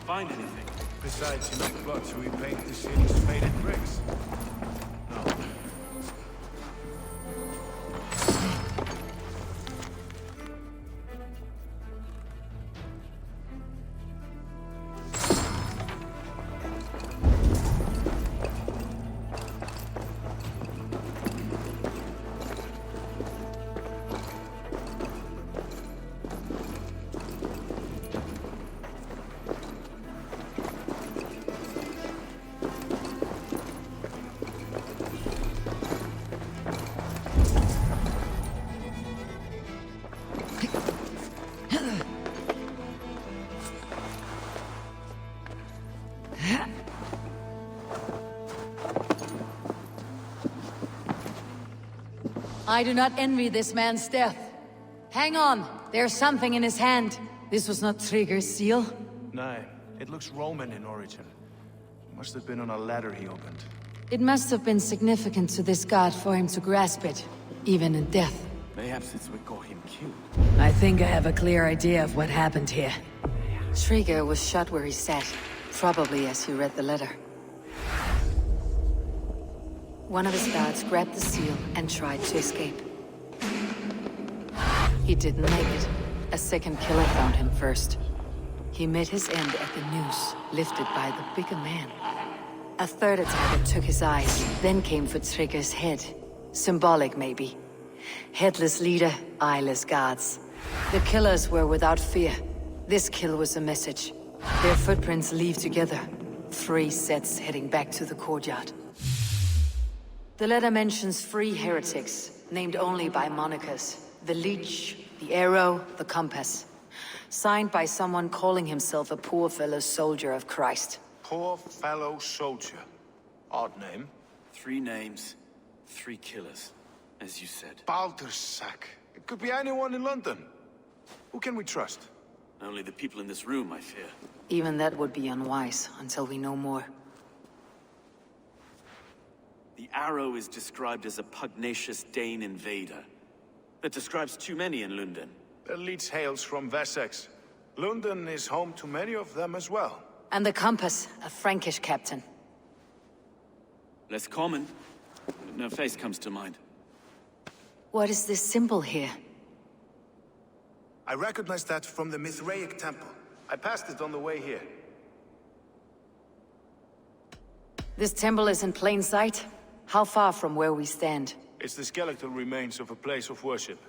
Find anything? Besides enough blood to repaint the city's faded bricks. No. I do not envy this man's death. Hang on, there's something in his hand. This was not Trigger's seal. No, it looks Roman in origin. Must have been on a ladder he opened. It must have been significant to this god for him to grasp it, even in death. Perhaps it's what got him killed. I think I have a clear idea of what happened here. Trigger was shot where he sat, probably as he read the letter. One of his guards grabbed the seal and tried to escape. He didn't make it. A second killer found him first. He met his end at the noose, lifted by the bigger man. A third attacker took his eyes, then came for Trigger's head. Symbolic, maybe. Headless leader, eyeless guards. The killers were without fear. This kill was a message. Their footprints leave together. 3 sets heading back to the courtyard. The letter mentions 3 heretics, named only by monikers. The Leech, the Arrow, the Compass. Signed by someone calling himself a poor fellow soldier of Christ. Poor fellow soldier. Odd name. 3 names, 3 killers, as you said. Baldersack. It could be anyone in London. Who can we trust? Only the people in this room, I fear. Even that would be unwise, until we know more. The Arrow is described as a pugnacious Dane invader. That describes too many in London. The Leech hails from Wessex. London is home to many of them as well. And the Compass, a Frankish captain. Less common. No face comes to mind. What is this symbol here? I recognize that from the Mithraic temple. I passed it on the way here. This temple is in plain sight? How far from where we stand? It's the skeletal remains of a place of worship.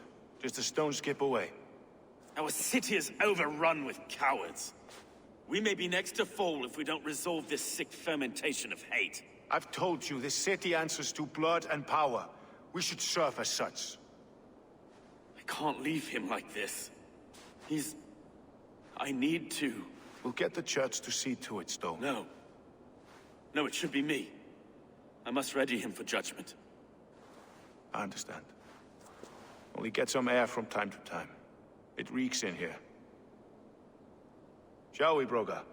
Just a stone's skip away. Our city is overrun with cowards. We may be next to fall if we don't resolve this sick fermentation of hate. I've told you, this city answers to blood and power. We should serve as such. I can't leave him like this. I need to. We'll get the church to see to it, Stone. No. No, it should be me. I must ready him for judgment. I understand. Only get some air from time to time. It reeks in here. Shall we, Broga?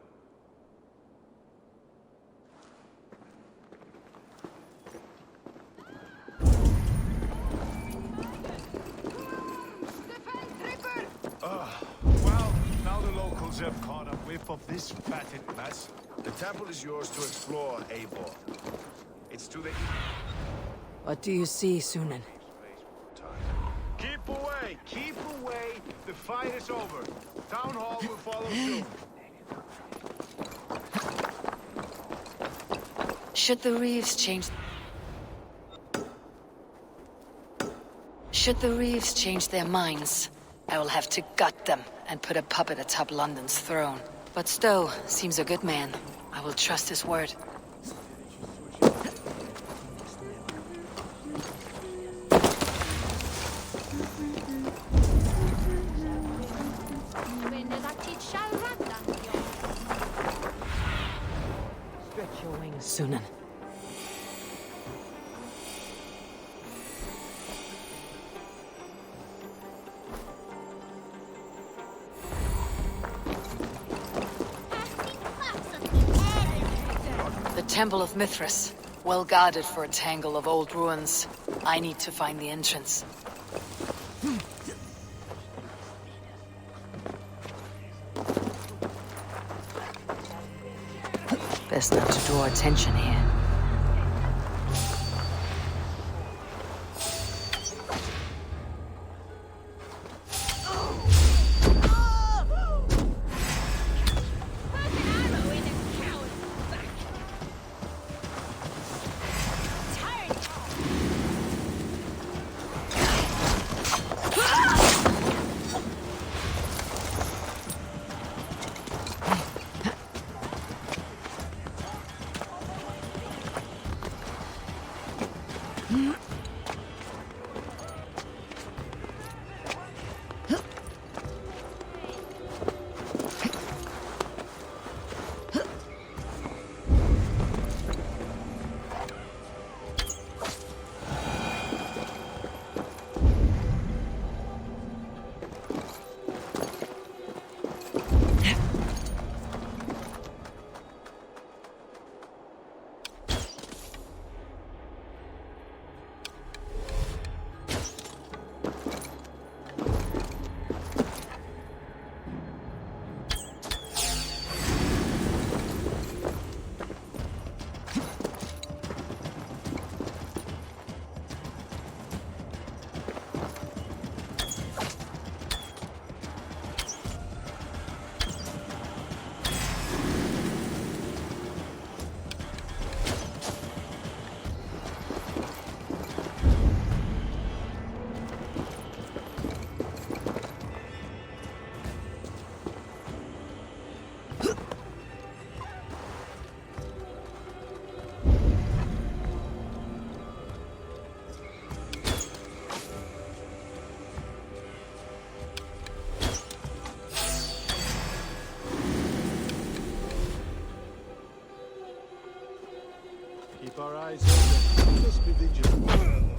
Well, now the locals have caught a whiff of this fatted mess. The temple is yours to explore, Eivor. It's to the... What do you see, Sunan? Keep away! Keep away! The fight is over. Town Hall will follow soon. Should the Reeves change their minds, I will have to gut them and put a puppet atop London's throne. But Stowe seems a good man. I will trust his word. Stretch your wings, Sunan. The Temple of Mithras, well guarded for a tangle of old ruins. I need to find the entrance. Best not to draw attention here. soldier. Just be vigilant.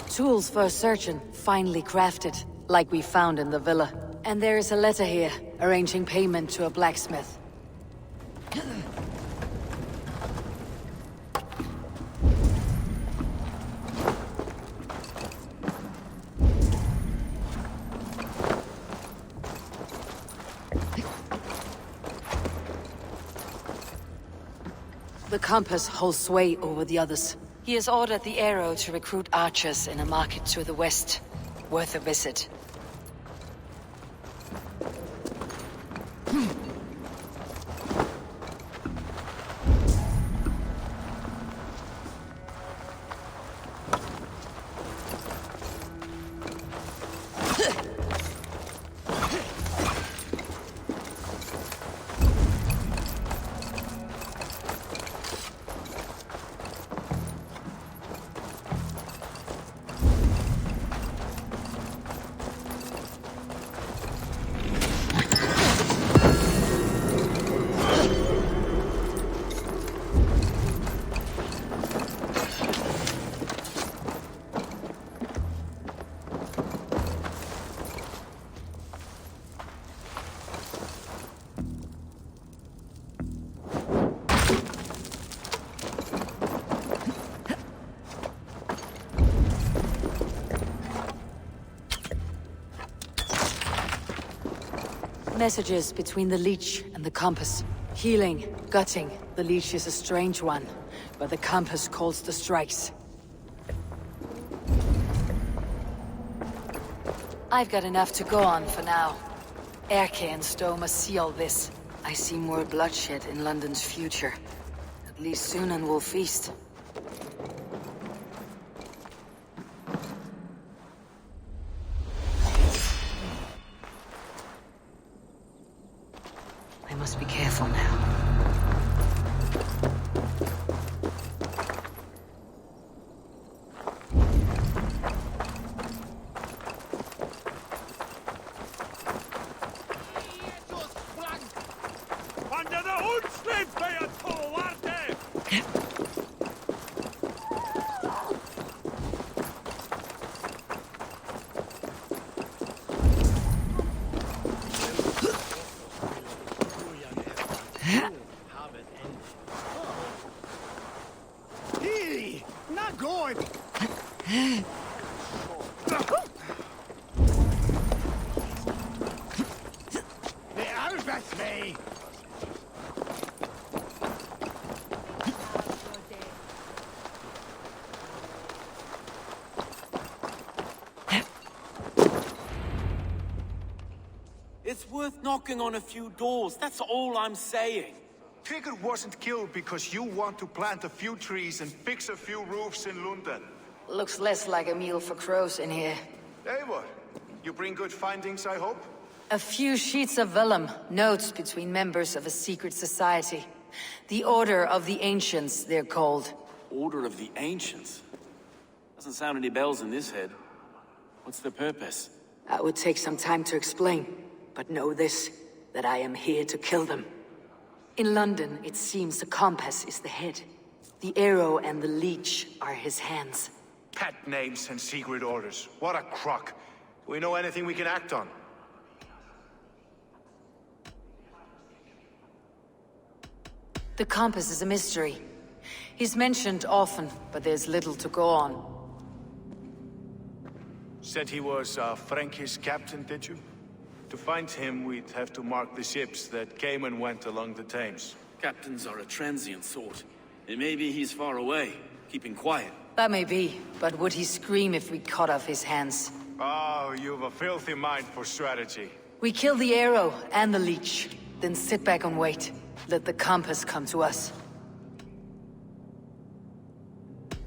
Tools for a surgeon, finely crafted, like we found in the villa. And there is a letter here, arranging payment to a blacksmith. The compass holds sway over the others. He has ordered the arrow to recruit archers in a market to the west. Worth a visit. Messages between the leech and the compass. Healing, gutting. The leech is a strange one, but the compass calls the strikes. I've got enough to go on for now. Erke and Stowe must see all this. I see more bloodshed in London's future. At least Sunan will feast. I must be careful now. It's worth knocking on a few doors, that's all I'm saying. Tigger wasn't killed because you want to plant a few trees and fix a few roofs in London. Looks less like a meal for crows in here. Hey, what? You bring good findings, I hope? A few sheets of vellum, notes between members of a secret society. The Order of the Ancients, they're called. Order of the Ancients? Doesn't sound any bells in this head. What's their purpose? That would take some time to explain, but know this, that I am here to kill them. In London, it seems the compass is the head. The arrow and the leech are his hands. Pet names and secret orders. What a crock. We know anything we can act on? The compass is a mystery. He's mentioned often, but there's little to go on. Said he was Frankie's captain, did you? To find him, we'd have to mark the ships that came and went along the Thames. Captains are a transient sort. It may be he's far away, keeping quiet. That may be, but would he scream if we cut off his hands? Oh, you've a filthy mind for strategy. We kill the arrow and the leech, then sit back and wait. Let the compass come to us.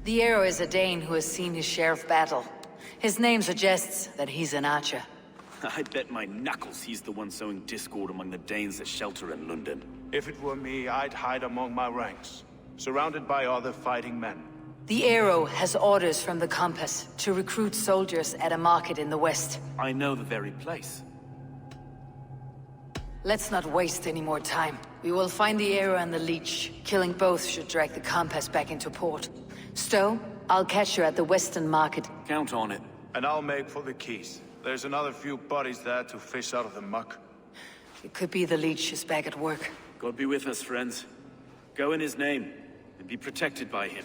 The arrow is a Dane who has seen his share of battle. His name suggests that he's an archer. I bet my knuckles he's the one sowing discord among the Danes that shelter in London. If it were me, I'd hide among my ranks, surrounded by other fighting men. The arrow has orders from the compass to recruit soldiers at a market in the west. I know the very place. Let's not waste any more time. We will find the arrow and the leech. Killing both should drag the compass back into port. Stowe, I'll catch you at the western market. Count on it. And I'll make for the keys. There's another few bodies there to fish out of the muck. It could be the leech is back at work. God be with us, friends. Go in his name, and be protected by him.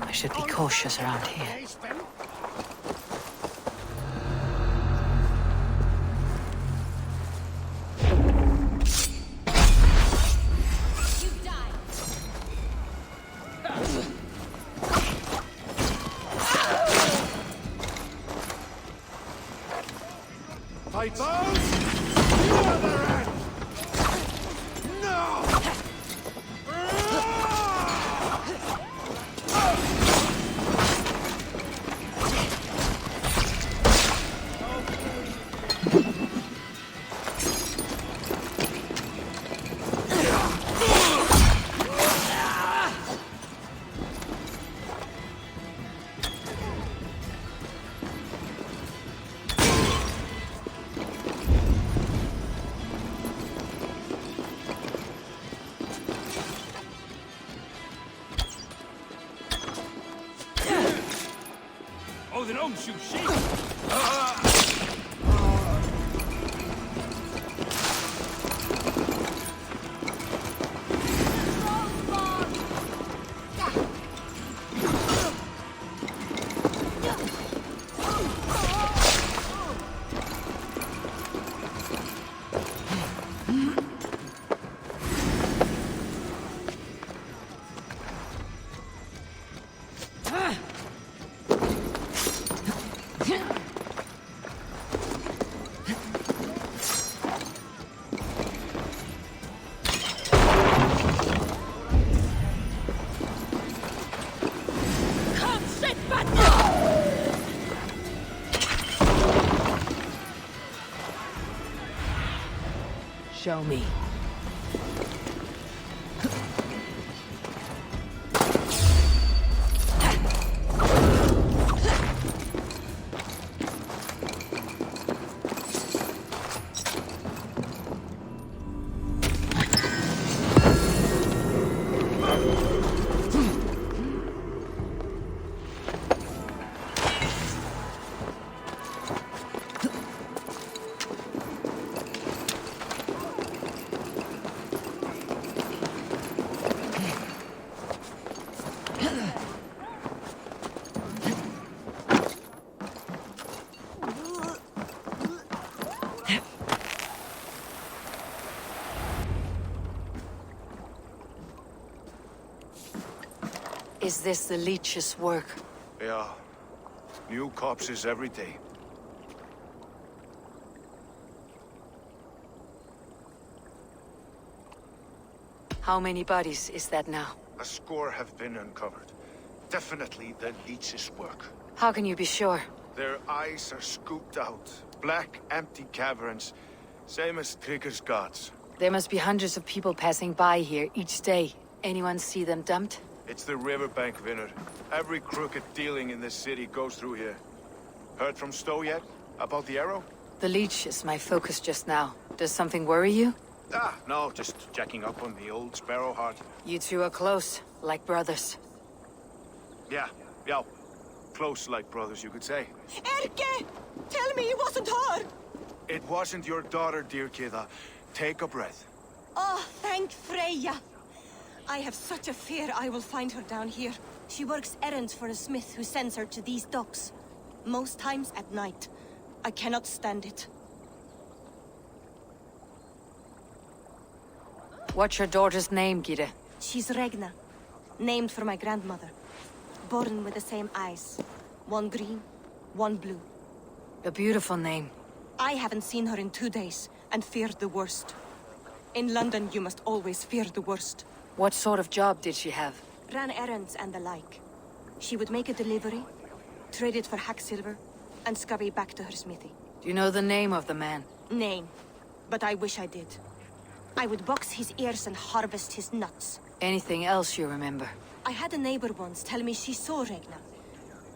I should be cautious around here. Fight those! The other end! No! Oh, they don't shoot sheep! Show me. Is this the leech's work? Yeah. New corpses every day. How many bodies is that now? A score have been uncovered. Definitely the leech's work. How can you be sure? Their eyes are scooped out. Black, empty caverns. Same as Trigger's gods. There must be hundreds of people passing by here each day. Anyone see them dumped? It's the riverbank, Winner. Every crooked dealing in this city goes through here. Heard from Stowe yet? About the arrow? The leech is my focus just now. Does something worry you? Ah, no, just checking up on the old Sparrowheart. You two are close, like brothers. Yeah. Close like brothers, you could say. Erke! Tell me it wasn't her! It wasn't your daughter, dear Kida. Take a breath. Oh, thank Freya. I have such a fear I will find her down here. She works errands for a smith who sends her to these docks. Most times at night. I cannot stand it. What's your daughter's name, Gide? She's Regna. Named for my grandmother. Born with the same eyes. One green, one blue. A beautiful name. I haven't seen her in 2 days, and feared the worst. In London, you must always fear the worst. What sort of job did she have? Ran errands and the like. She would make a delivery, trade it for hack silver, and scurry back to her smithy. Do you know the name of the man? Name. But I wish I did. I would box his ears and harvest his nuts. Anything else you remember? I had a neighbor once tell me she saw Regna,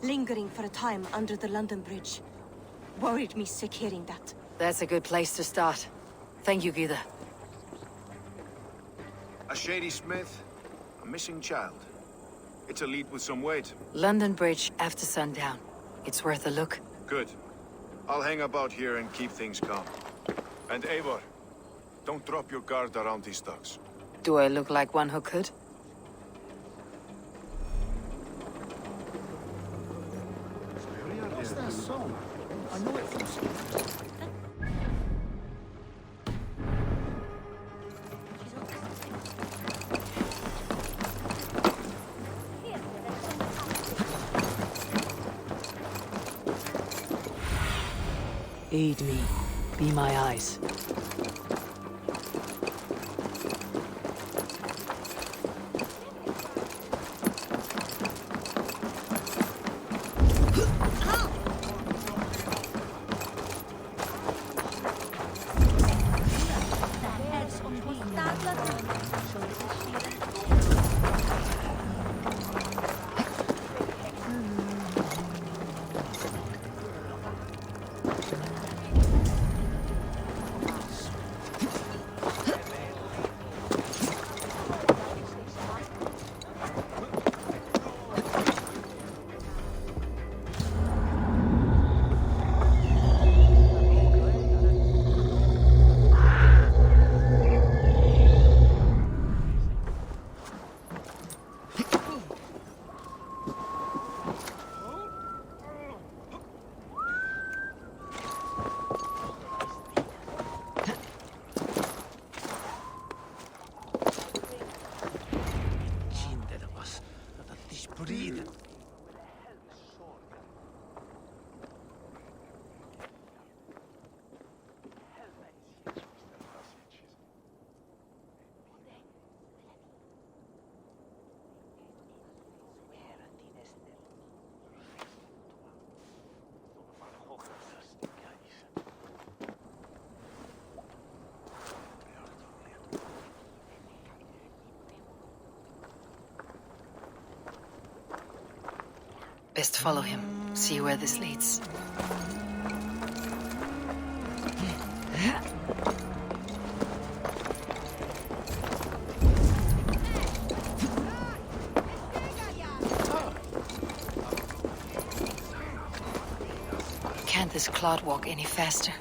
lingering for a time under the London Bridge. Worried me sick hearing that. That's a good place to start. Thank you, Gide. A shady smith, a missing child. It's a lead with some weight. London Bridge after sundown. It's worth a look. Good. I'll hang about here and keep things calm. And Eivor, don't drop your guard around these docks. Do I look like one who could? What's that song? I know it from somewhere. Aid me. Be my eyes. Best follow him. See where this leads. Can't this clod walk any faster?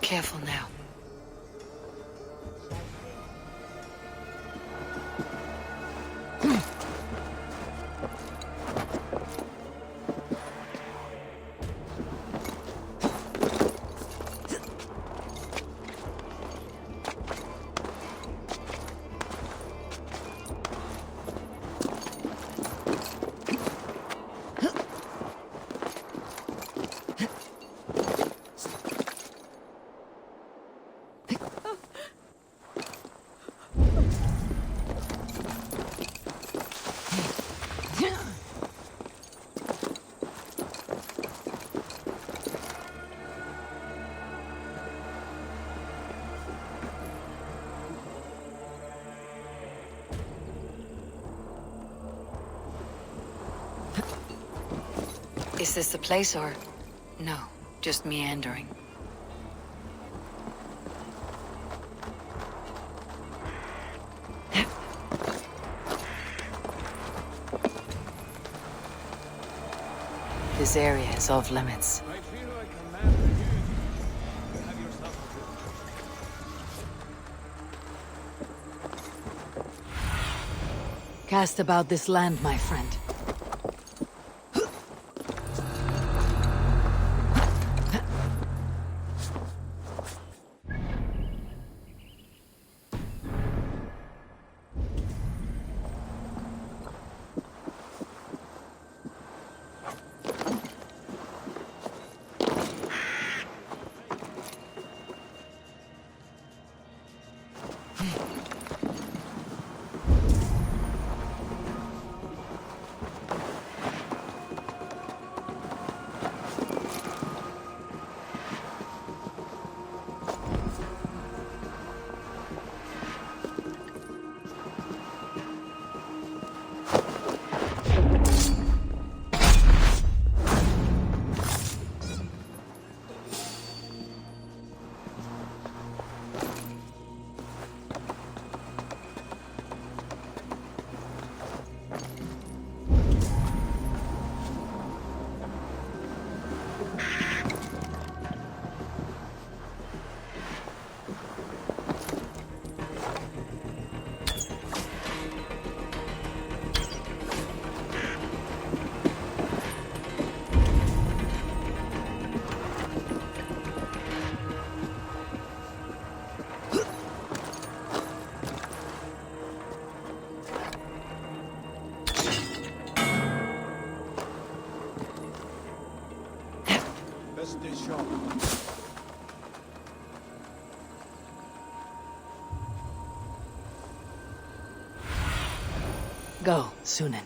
Careful now. Is this the place or... No, just meandering? This area is off limits. I feel like a man renewed. Have yourself a Cast about this land, my friend. Go, Sunan.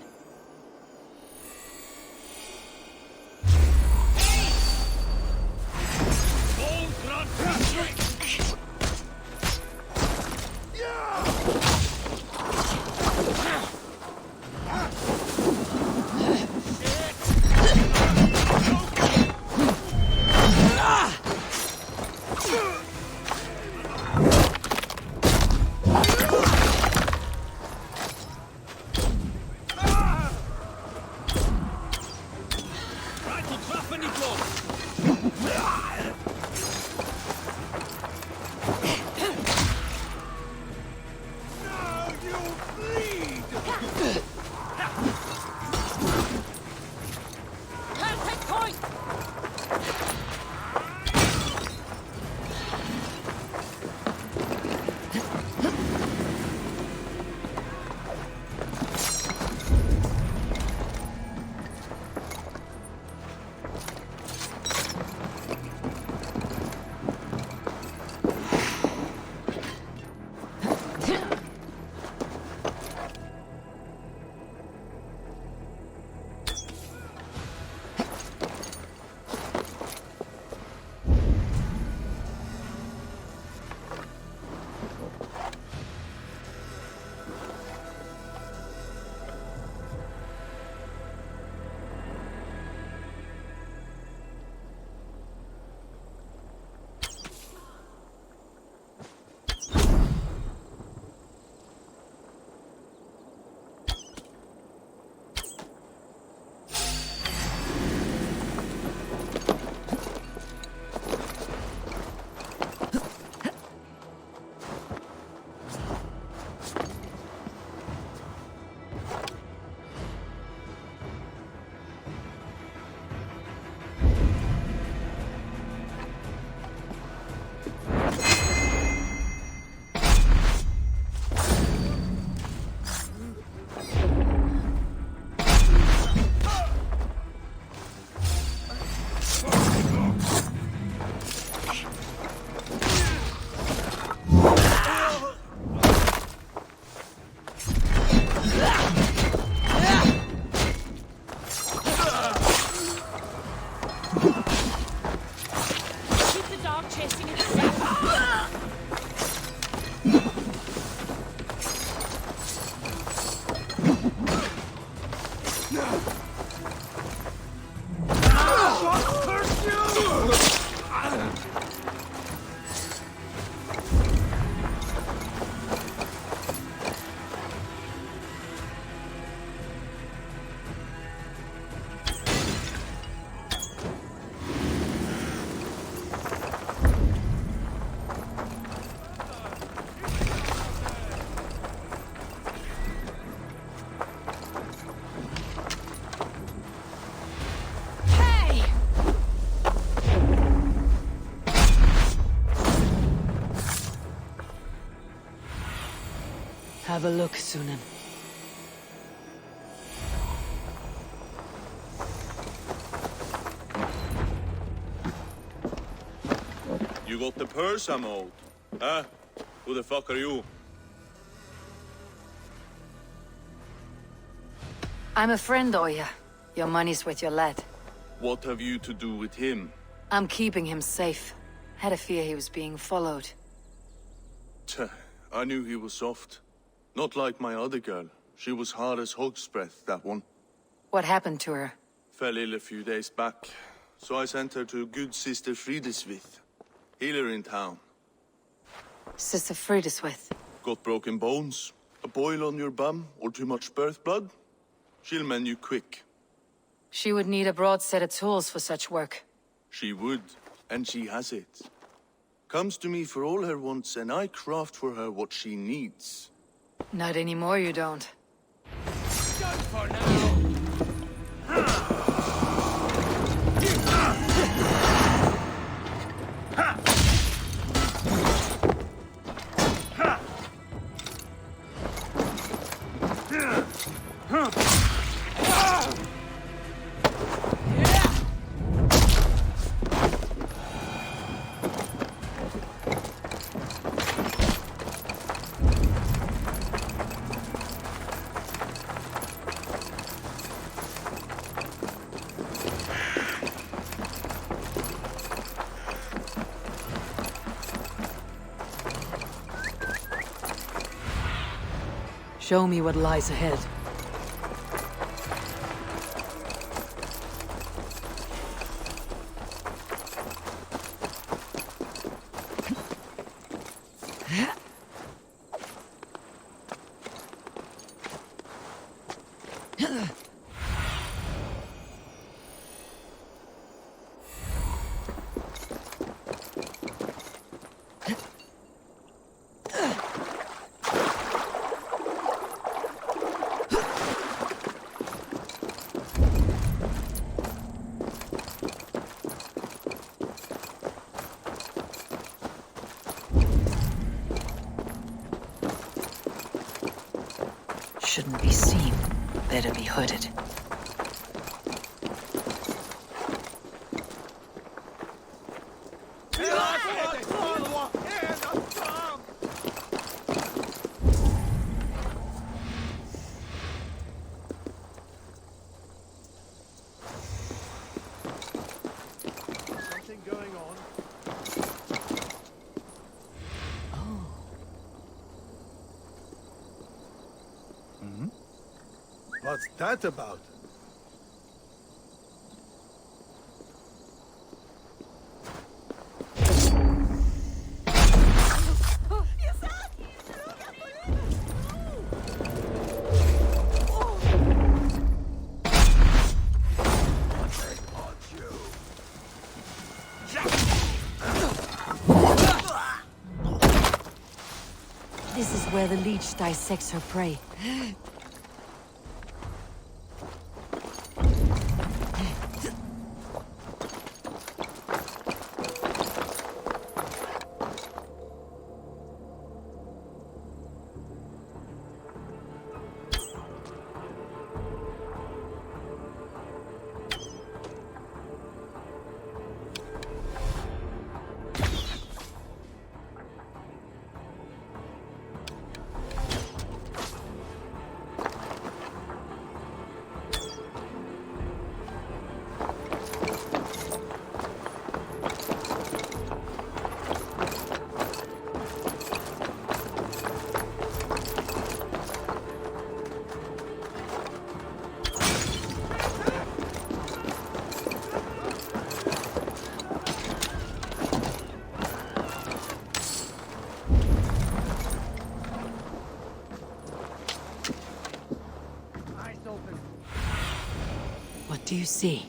Have a look, Sunan. You got the purse, I'm old. Huh? Who the fuck are you? I'm a friend, Oya. Your money's with your lad. What have you to do with him? I'm keeping him safe. Had a fear he was being followed. Tch, I knew he was soft. Not like my other girl. She was hard as hog's breath, that one. What happened to her? Fell ill a few days back. So I sent her to good Sister Frideswith. Healer in town. Sister Frideswith. Got broken bones, a boil on your bum, or too much birth blood? She'll mend you quick. She would need a broad set of tools for such work. She would, and she has it. Comes to me for all her wants, and I craft for her what she needs. Not anymore, you don't. Done for now! Show me what lies ahead. Shouldn't be seen. Better be hooded. Something going on. What's that about? This is where the leech dissects her prey. What do you see?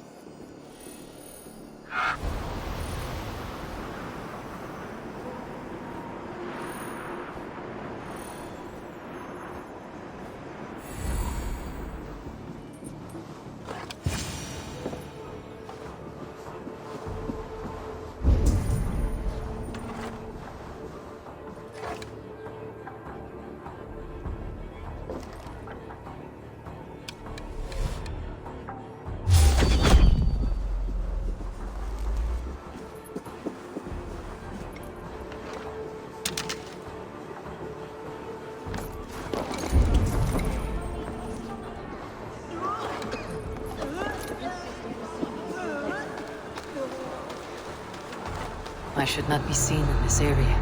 I should not be seen in this area.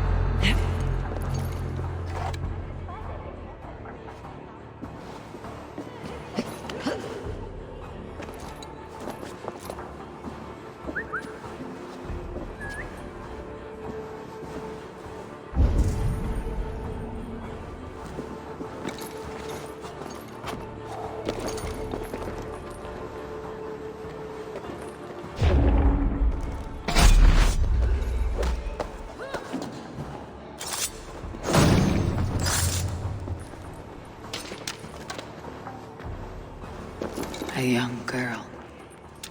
A young girl.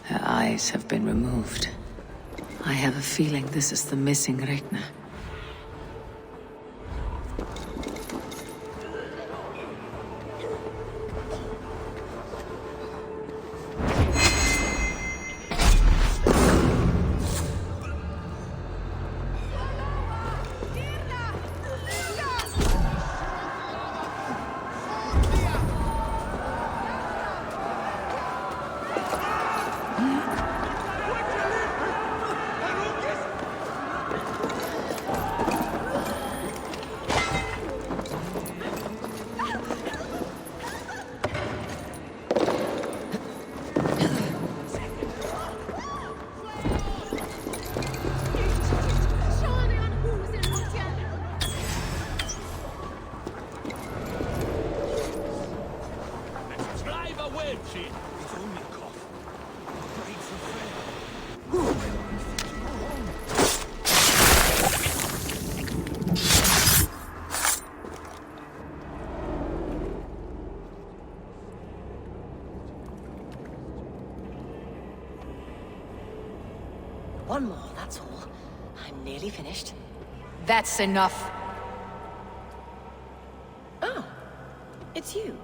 Her eyes have been removed. I have a feeling this is the missing Regna. One more, that's all. I'm nearly finished. That's enough. Oh, it's you.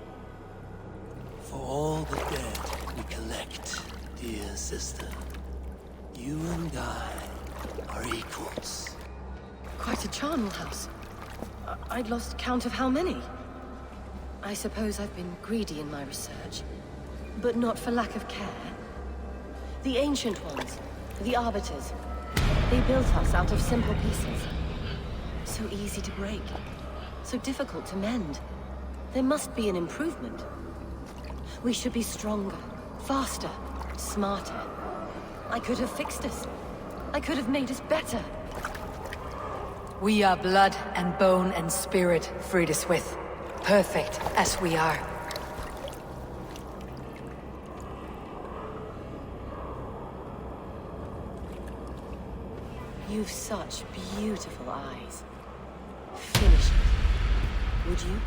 For all the dead we collect, dear sister, you and I are equals. Quite a charnel house. I'd lost count of how many. I suppose I've been greedy in my research, but not for lack of care. The ancient ones, the arbiters, they built us out of simple pieces. So easy to break, so difficult to mend. There must be an improvement. We should be stronger, faster, smarter. I could have fixed us. I could have made us better. We are blood and bone and spirit, Frideswith. Perfect as we are. You've such beautiful eyes. Finish it, would you?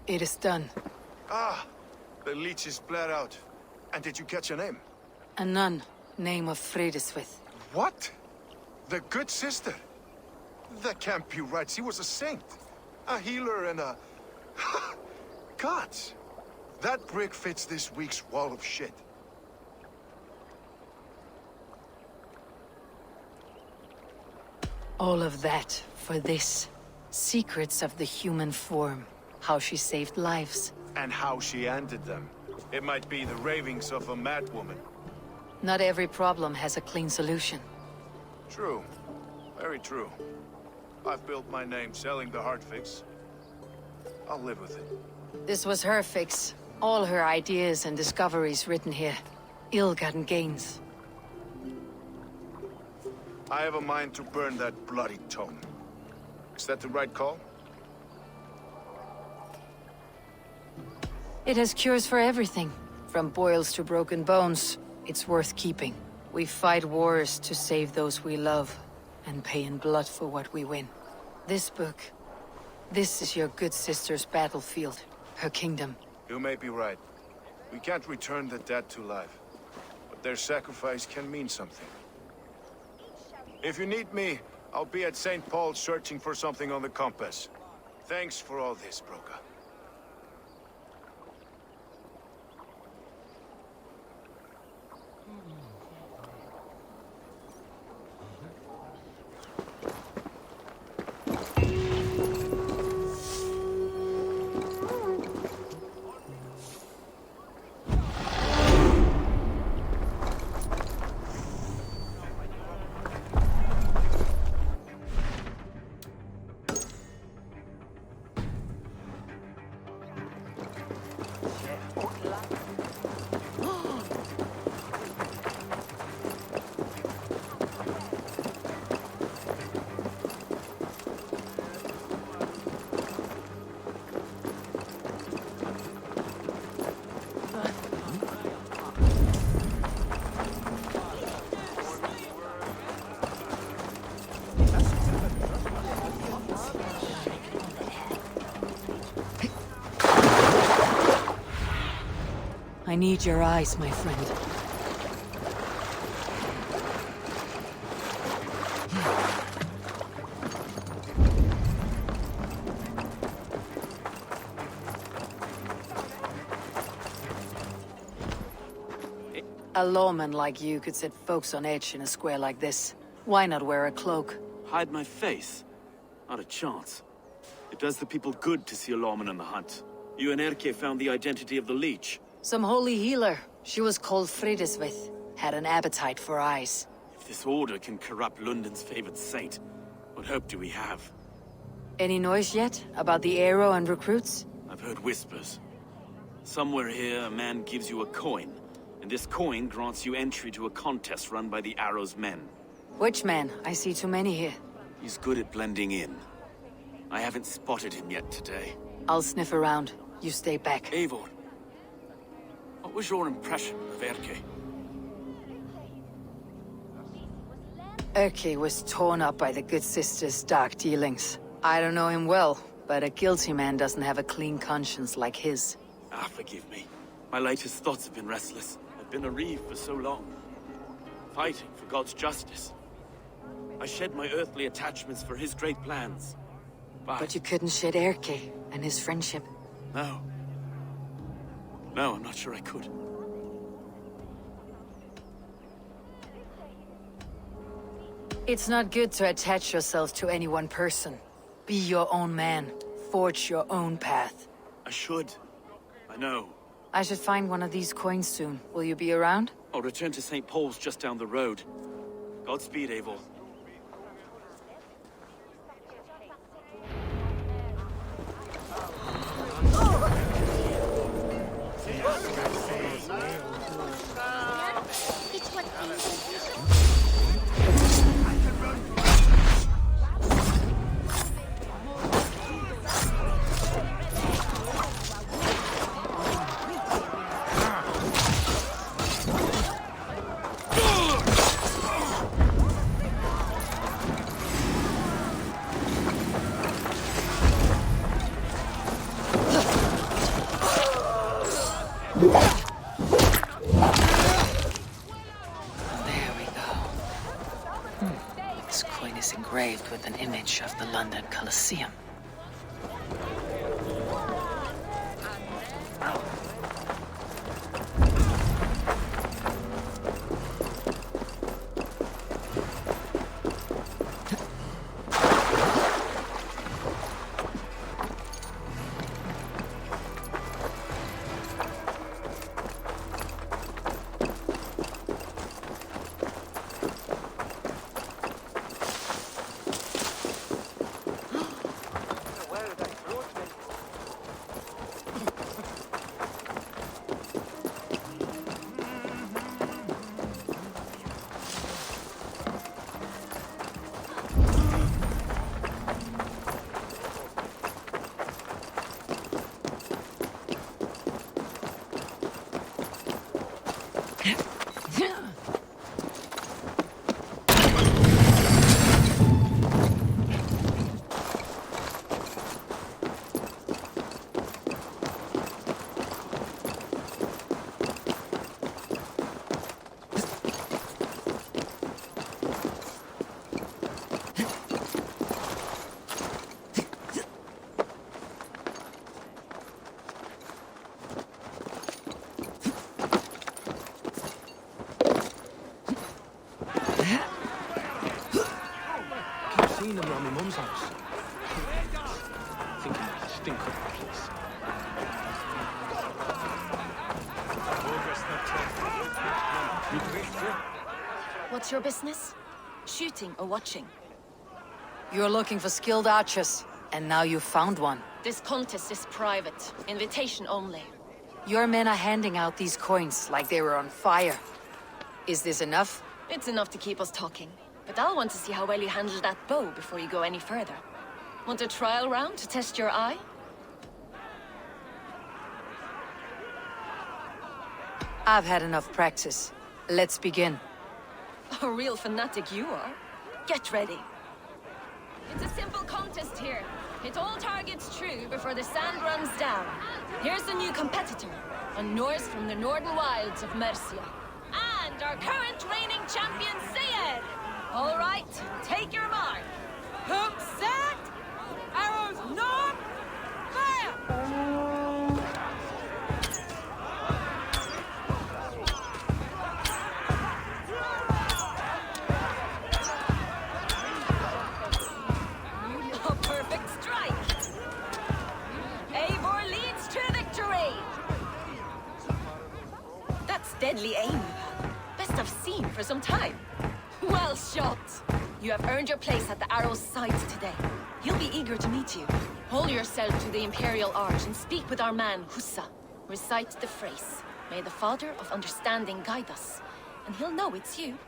It is done. Ah, the leech is bled out. And did you catch a name? A nun, name of Fredeswith. What? The good sister? That can't be right. She was a saint. A healer and a... Gods! That brick fits this week's wall of shit. All of that for this. Secrets of the human form. How she saved lives. And how she ended them. It might be the ravings of a madwoman. Not every problem has a clean solution. True. Very true. I've built my name selling the heart fix. I'll live with it. This was her fix. All her ideas and discoveries written here. Ill-gotten gains. I have a mind to burn that bloody tome. Is that the right call? It has cures for everything. From boils to broken bones. It's worth keeping. We fight wars to save those we love, and pay in blood for what we win. This book, this is your good sister's battlefield, her kingdom. You may be right. We can't return the dead to life. But their sacrifice can mean something. If you need me, I'll be at St. Paul's searching for something on the compass. Thanks for all this, Broca. I need your eyes, my friend. A lawman like you could set folks on edge in a square like this. Why not wear a cloak? Hide my face? Not a chance. It does the people good to see a lawman on the hunt. You and Erke found the identity of the leech. Some holy healer. She was called Fredeswith. Had an appetite for eyes. If this order can corrupt London's favored saint, what hope do we have? Any noise yet about the arrow and recruits? I've heard whispers. Somewhere here, a man gives you a coin, and this coin grants you entry to a contest run by the Arrow's men. Which man? I see too many here. He's good at blending in. I haven't spotted him yet today. I'll sniff around. You stay back. Eivor, what was your impression of Erke? Erke was torn up by the good sister's dark dealings. I don't know him well, but a guilty man doesn't have a clean conscience like his. Ah, forgive me. My latest thoughts have been restless. I've been a reeve for so long. Fighting for God's justice. I shed my earthly attachments for his great plans. But you couldn't shed Erke and his friendship. No. No, I'm not sure I could. It's not good to attach yourself to any one person. Be your own man. Forge your own path. I should. I know. I should find one of these coins soon. Will you be around? I'll return to St. Paul's just down the road. Godspeed, Eivor. an image of the London Colosseum. Seen them around my mum's house. Thinking they stink up the place. What's your business? Shooting or watching? You're looking for skilled archers, and now you found one. This contest is private. Invitation only. Your men are handing out these coins like they were on fire. Is this enough? It's enough to keep us talking. But I'll want to see how well you handle that bow before you go any further. Want a trial round to test your eye? I've had enough practice. Let's begin. A real fanatic you are. Get ready. It's a simple contest here. Hit all targets true before the sand runs down. Here's the new competitor, a Norse from the northern wilds of Mercia. And our current reigning champion, Sayed! All right, take your mark. Hook set! Arrows north! Fire! A perfect strike! Eivor leads to victory! That's deadly aim. Best I've seen for some time. Well shot! You have earned your place at the Arrow's sides today. He'll be eager to meet you. Hold yourself to the Imperial Arch and speak with our man, Hussa. Recite the phrase. May the Father of Understanding guide us. And he'll know it's you.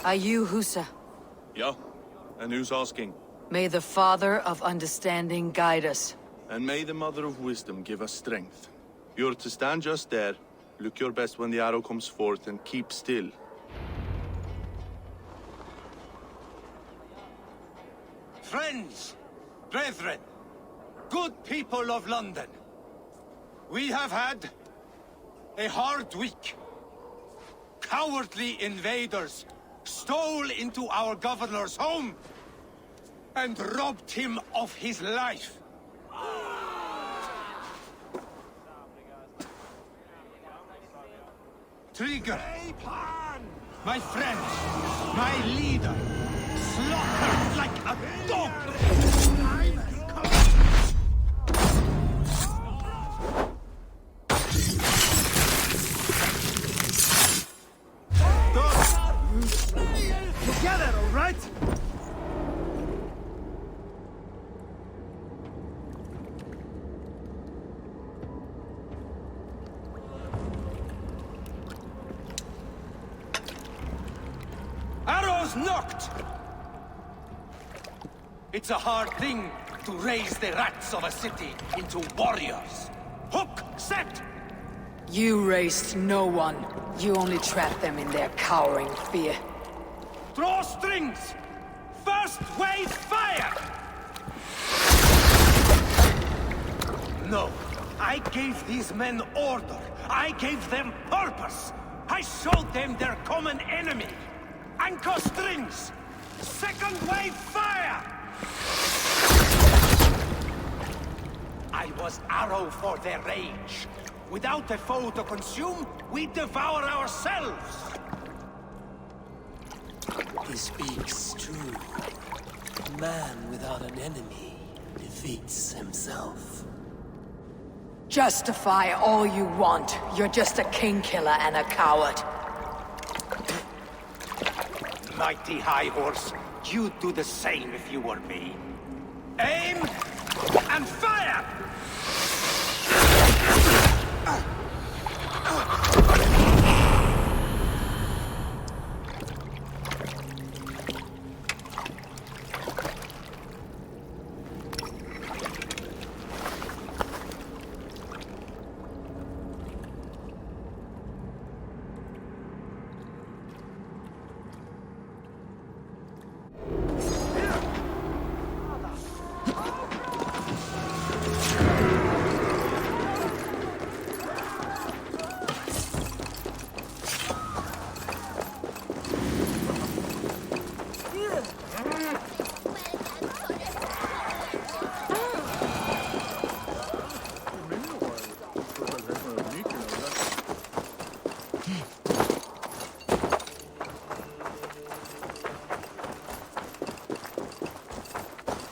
Are you Hussa? Yeah. And who's asking? May the Father of Understanding guide us. And may the Mother of Wisdom give us strength. You're to stand just there, look your best when the arrow comes forth, and keep still. Friends, brethren, good people of London, we have had a hard week. Cowardly invaders stole into our governor's home and robbed him of his life. Trigger, my friend, my leader, slaughtered like a dog! Together, all right? doors knocked! It's a hard thing to raise the rats of a city into warriors. Hook, set! You raised no one. You only trapped them in their cowering fear. Draw strings! First wave fire! No, I gave these men order. I gave them purpose. I showed them their common enemy. Anchor strings! Second wave fire! I was arrow for their rage. Without a foe to consume, we devour ourselves! He speaks true. Man without an enemy defeats himself. Justify all you want. You're just a king killer and a coward. Mighty High Horse, you'd do the same if you were me. Aim and fire!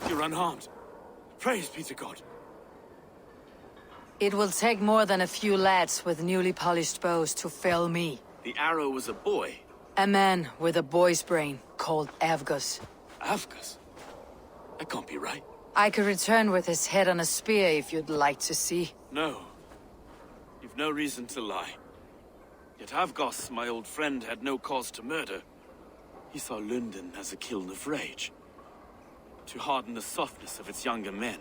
You're unharmed. Praise be to God. It will take more than a few lads with newly polished bows to fell me. The arrow was a boy. A man with a boy's brain, called Avgus. Avgus? That can't be right. I could return with his head on a spear if you'd like to see. No. You've no reason to lie. Yet Avgos, my old friend, had no cause to murder. He saw London as a kiln of rage. To harden the softness of its younger men.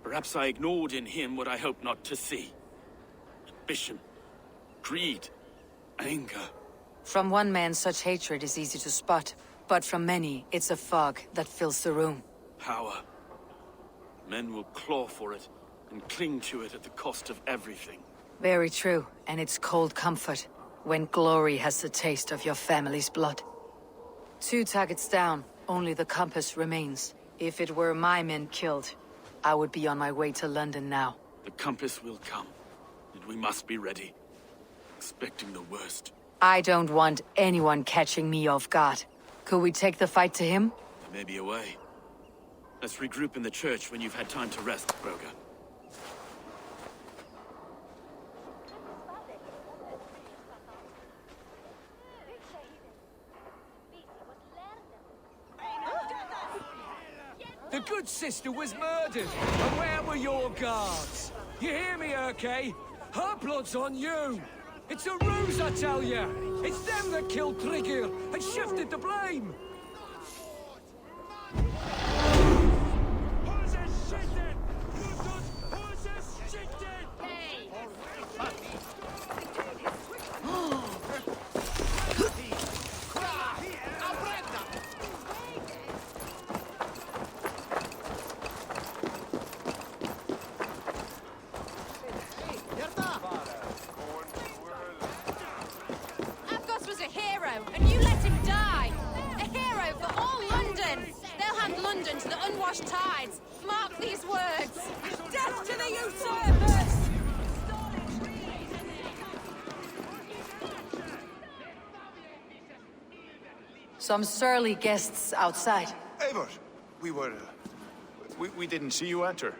Perhaps I ignored in him what I hoped not to see. Ambition, greed, anger. From one man, such hatred is easy to spot. But from many, it's a fog that fills the room. Power. Men will claw for it, and cling to it at the cost of everything. Very true, and it's cold comfort, when glory has the taste of your family's blood. 2 targets down, only the compass remains. If it were my men killed, I would be on my way to London now. The compass will come, and we must be ready. Expecting the worst. I don't want anyone catching me off guard. Could we take the fight to him? There may be a way. Let's regroup in the church when you've had time to rest, Broga. The good sister was murdered, and where were your guards? You hear me, Urke? Her blood's on you! It's a ruse, I tell you! It's them that killed Trigir and shifted the blame! Avgos was a hero, and you let him die! A hero for all London! They'll hand London to the unwashed tides! Mark these words! Death to the usurpers! Some surly guests outside. Eivor, we didn't see you enter.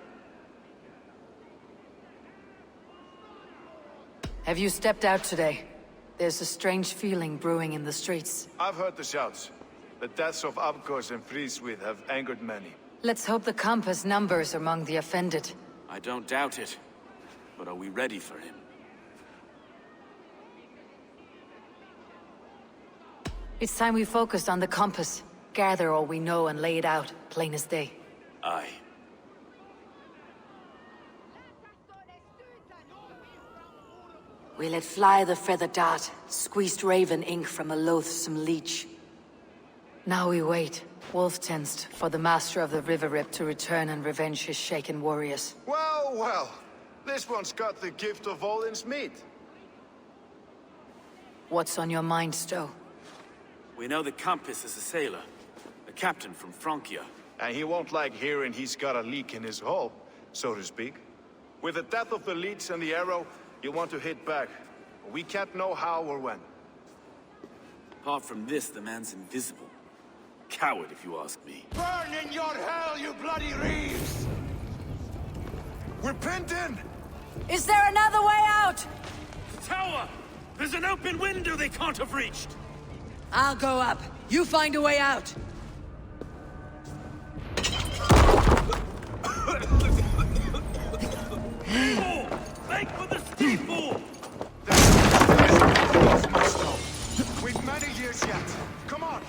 Have you stepped out today? There's a strange feeling brewing in the streets. I've heard the shouts. The deaths of Avgos and Friswith have angered many. Let's hope the compass numbers among the offended. I don't doubt it. But are we ready for him? It's time we focused on the compass. Gather all we know and lay it out, plain as day. Aye. We let fly the feather dart, squeezed raven ink from a loathsome leech. Now we wait, wolf-tensed, for the master of the river rip to return and revenge his shaken warriors. Well, well. This one's got the gift of Olin's meat. What's on your mind, Stowe? We know the compass is a sailor. A captain from Francia. And he won't like hearing he's got a leak in his hull, so to speak. With the death of the leech and the arrow, you'll want to hit back. We can't know how or when. Apart from this, the man's invisible. Coward, if you ask me. Burn in your hell, you bloody reeves! We're pinned in! Is there another way out? Tower! There's an open window they can't have reached! I'll go up. You find a way out. Make for the steeple! We've many years yet. Come on!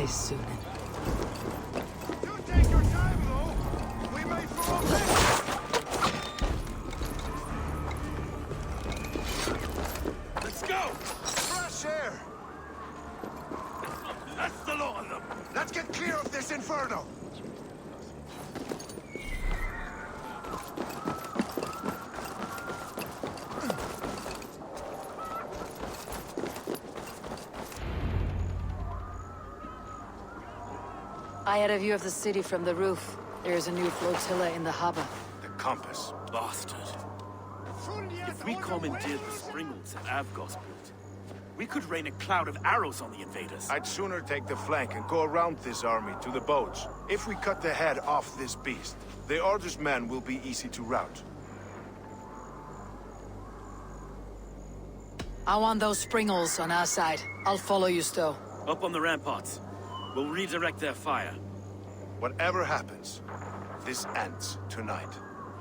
Soon. You take your time, though. We may fall back. Let's go! Fresh air. That's the lot of them. Let's get clear of this inferno. I had a view of the city from the roof. There is a new flotilla in the harbor. The compass. Bastard. If we commandeered the springles that Avgos built, we could rain a cloud of arrows on the invaders. I'd sooner take the flank and go around this army to the boats. If we cut the head off this beast, the Order's men will be easy to rout. I want those springles on our side. I'll follow you, Stowe. Up on the ramparts. We'll redirect their fire. Whatever happens, this ends tonight.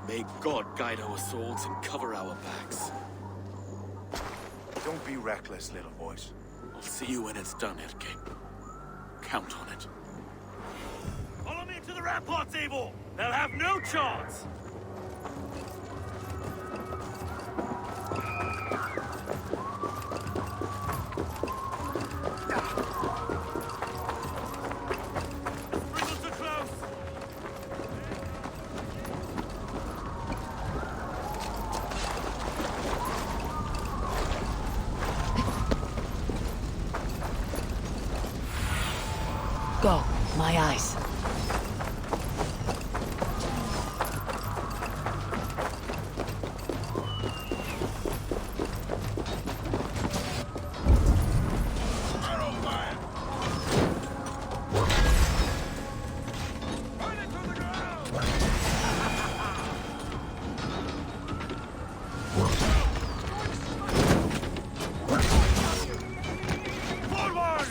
May God guide our swords and cover our backs. Don't be reckless, little boys. I'll see you when it's done, Erke. Count on it. Follow me to the ramparts, Eivor! They'll have no chance! Go, my eyes. Forward!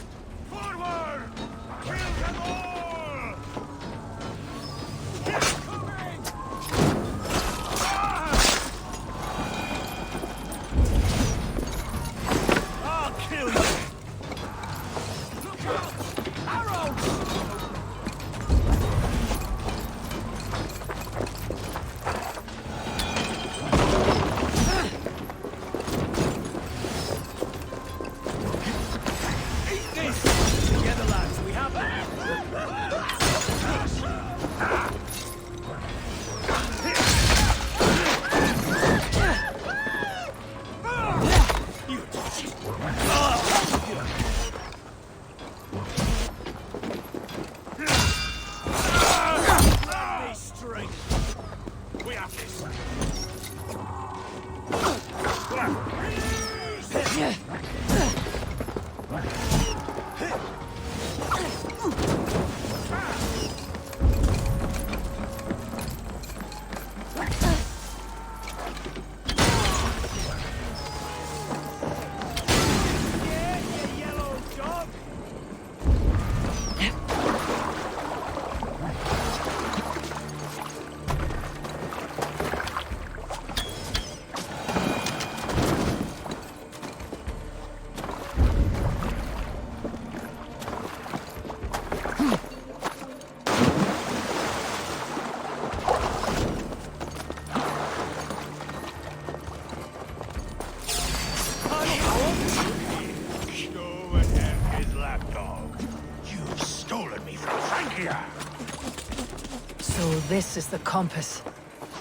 So this is the compass.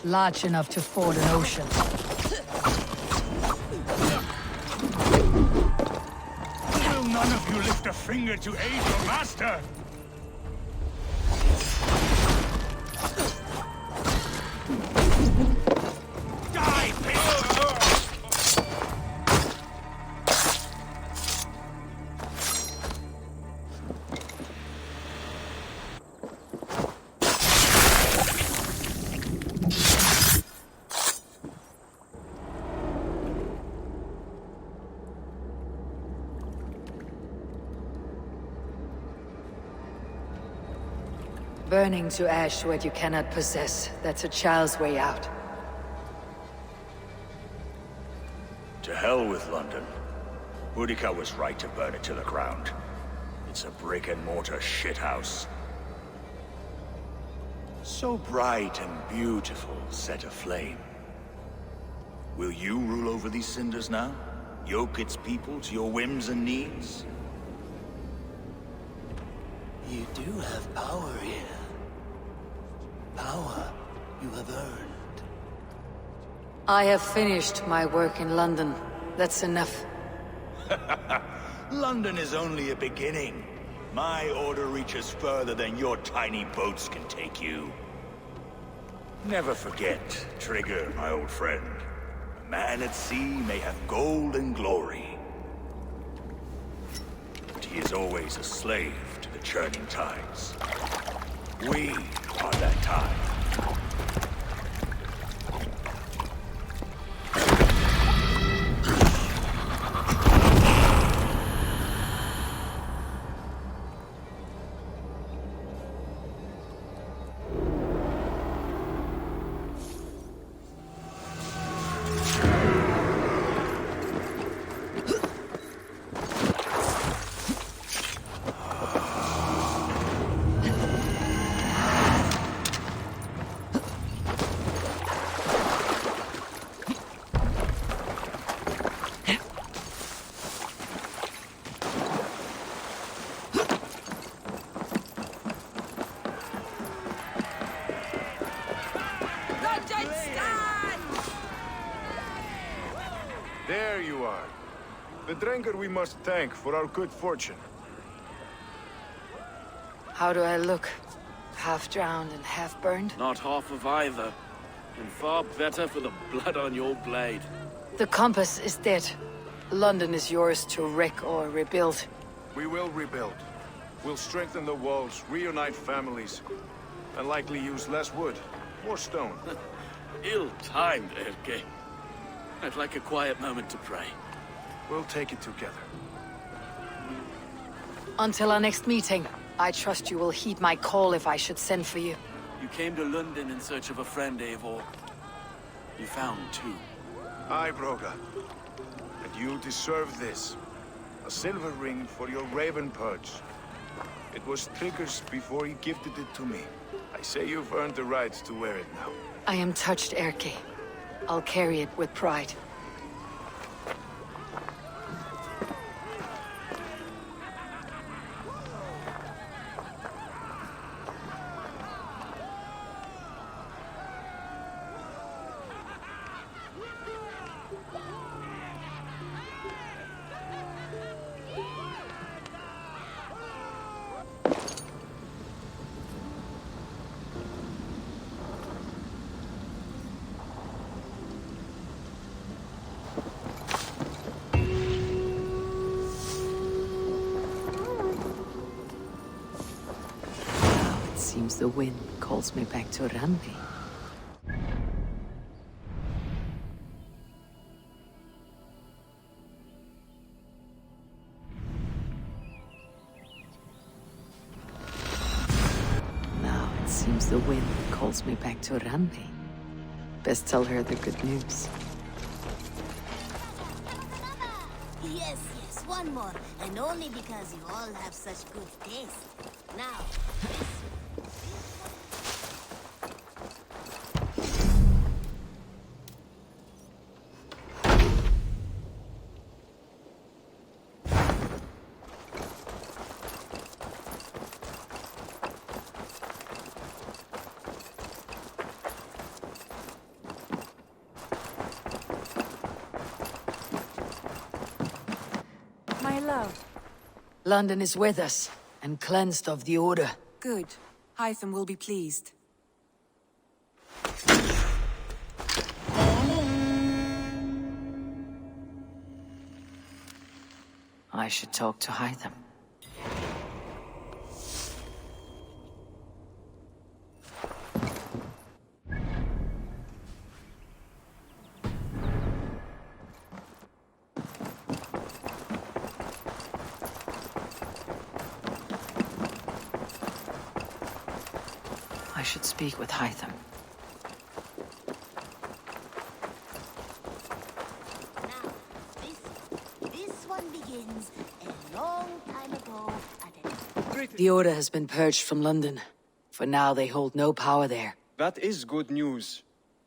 Large enough to ford an ocean. Will none of you lift a finger to aid your master? Die, Burning to ash what you cannot possess. That's a child's way out. To hell with London. Boudica was right to burn it to the ground. It's a brick-and-mortar shithouse. So bright and beautiful, set aflame. Will you rule over these cinders now? Yoke its people to your whims and needs? You do have power here. Power you have earned. I have finished my work in London. That's enough. London is only a beginning. My order reaches further than your tiny boats can take you. Never forget, Trigger, my old friend. A man at sea may have gold and glory, but he is always a slave to the churning tides. We are that tide. There you are. The Drenker we must thank for our good fortune. How do I look? Half drowned and half burned? Not half of either. And far better for the blood on your blade. The compass is dead. London is yours to wreck or rebuild. We will rebuild. We'll strengthen the walls, reunite families, and likely use less wood, more stone. Ill-timed, Erke. I'd like a quiet moment to pray. We'll take it together. Until our next meeting, I trust you will heed my call if I should send for you. You came to London in search of a friend, Eivor. You found two. Aye, Broga. And you deserve this. A silver ring for your raven perch. It was Trigger's before he gifted it to me. I say you've earned the right to wear it now. I am touched, Erke. I'll carry it with pride. Seems the wind calls me back to Randi. Now it seems the wind calls me back to Randi. Best tell her the good news. Yes, one more. And only because you all have such good taste. Now, below? London is with us, and cleansed of the Order. Good. Hytham will be pleased. I should talk to Hytham. I should speak with Hytham. This one begins a long time ago at a... The Order has been purged from London. For now, they hold no power there. That is good news.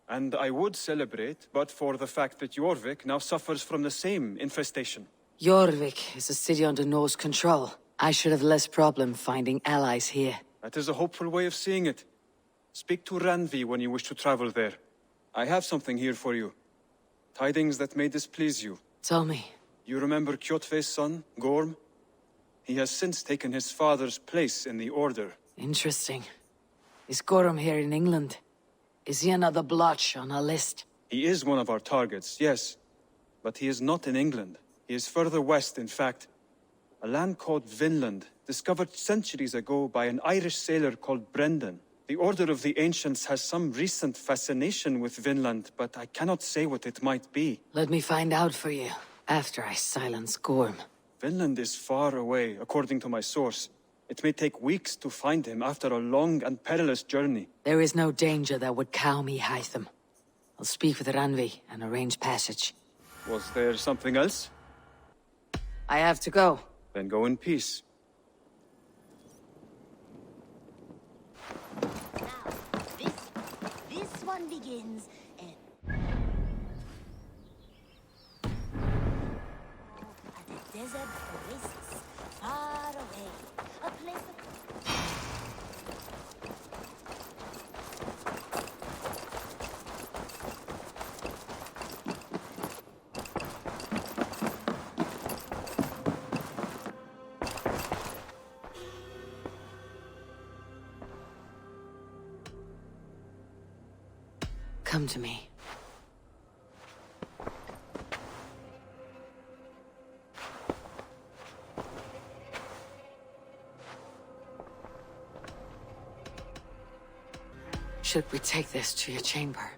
And I would celebrate, but for the fact that Jorvik now suffers from the same infestation. Jorvik is a city under Norse control. I should have less problem finding allies here. That is a hopeful way of seeing it. Speak to Ranvi when you wish to travel there. I have something here for you. Tidings that may displease you. Tell me. You remember Kjotve's son, Gorm? He has since taken his father's place in the Order. Interesting. Is Gorm here in England? Is he another blotch on our list? He is one of our targets, yes. But he is not in England. He is further west, in fact. A land called Vinland, discovered centuries ago by an Irish sailor called Brendan. The Order of the Ancients has some recent fascination with Vinland, but I cannot say what it might be. Let me find out for you, after I silence Gorm. Vinland is far away, according to my source. It may take weeks to find him after a long and perilous journey. There is no danger that would cow me, Hytham. I'll speak with Ranvi and arrange passage. Was there something else? I have to go. Then go in peace. This one begins at a desert oasis, far away. A place Come to me. Should we take this to your chamber?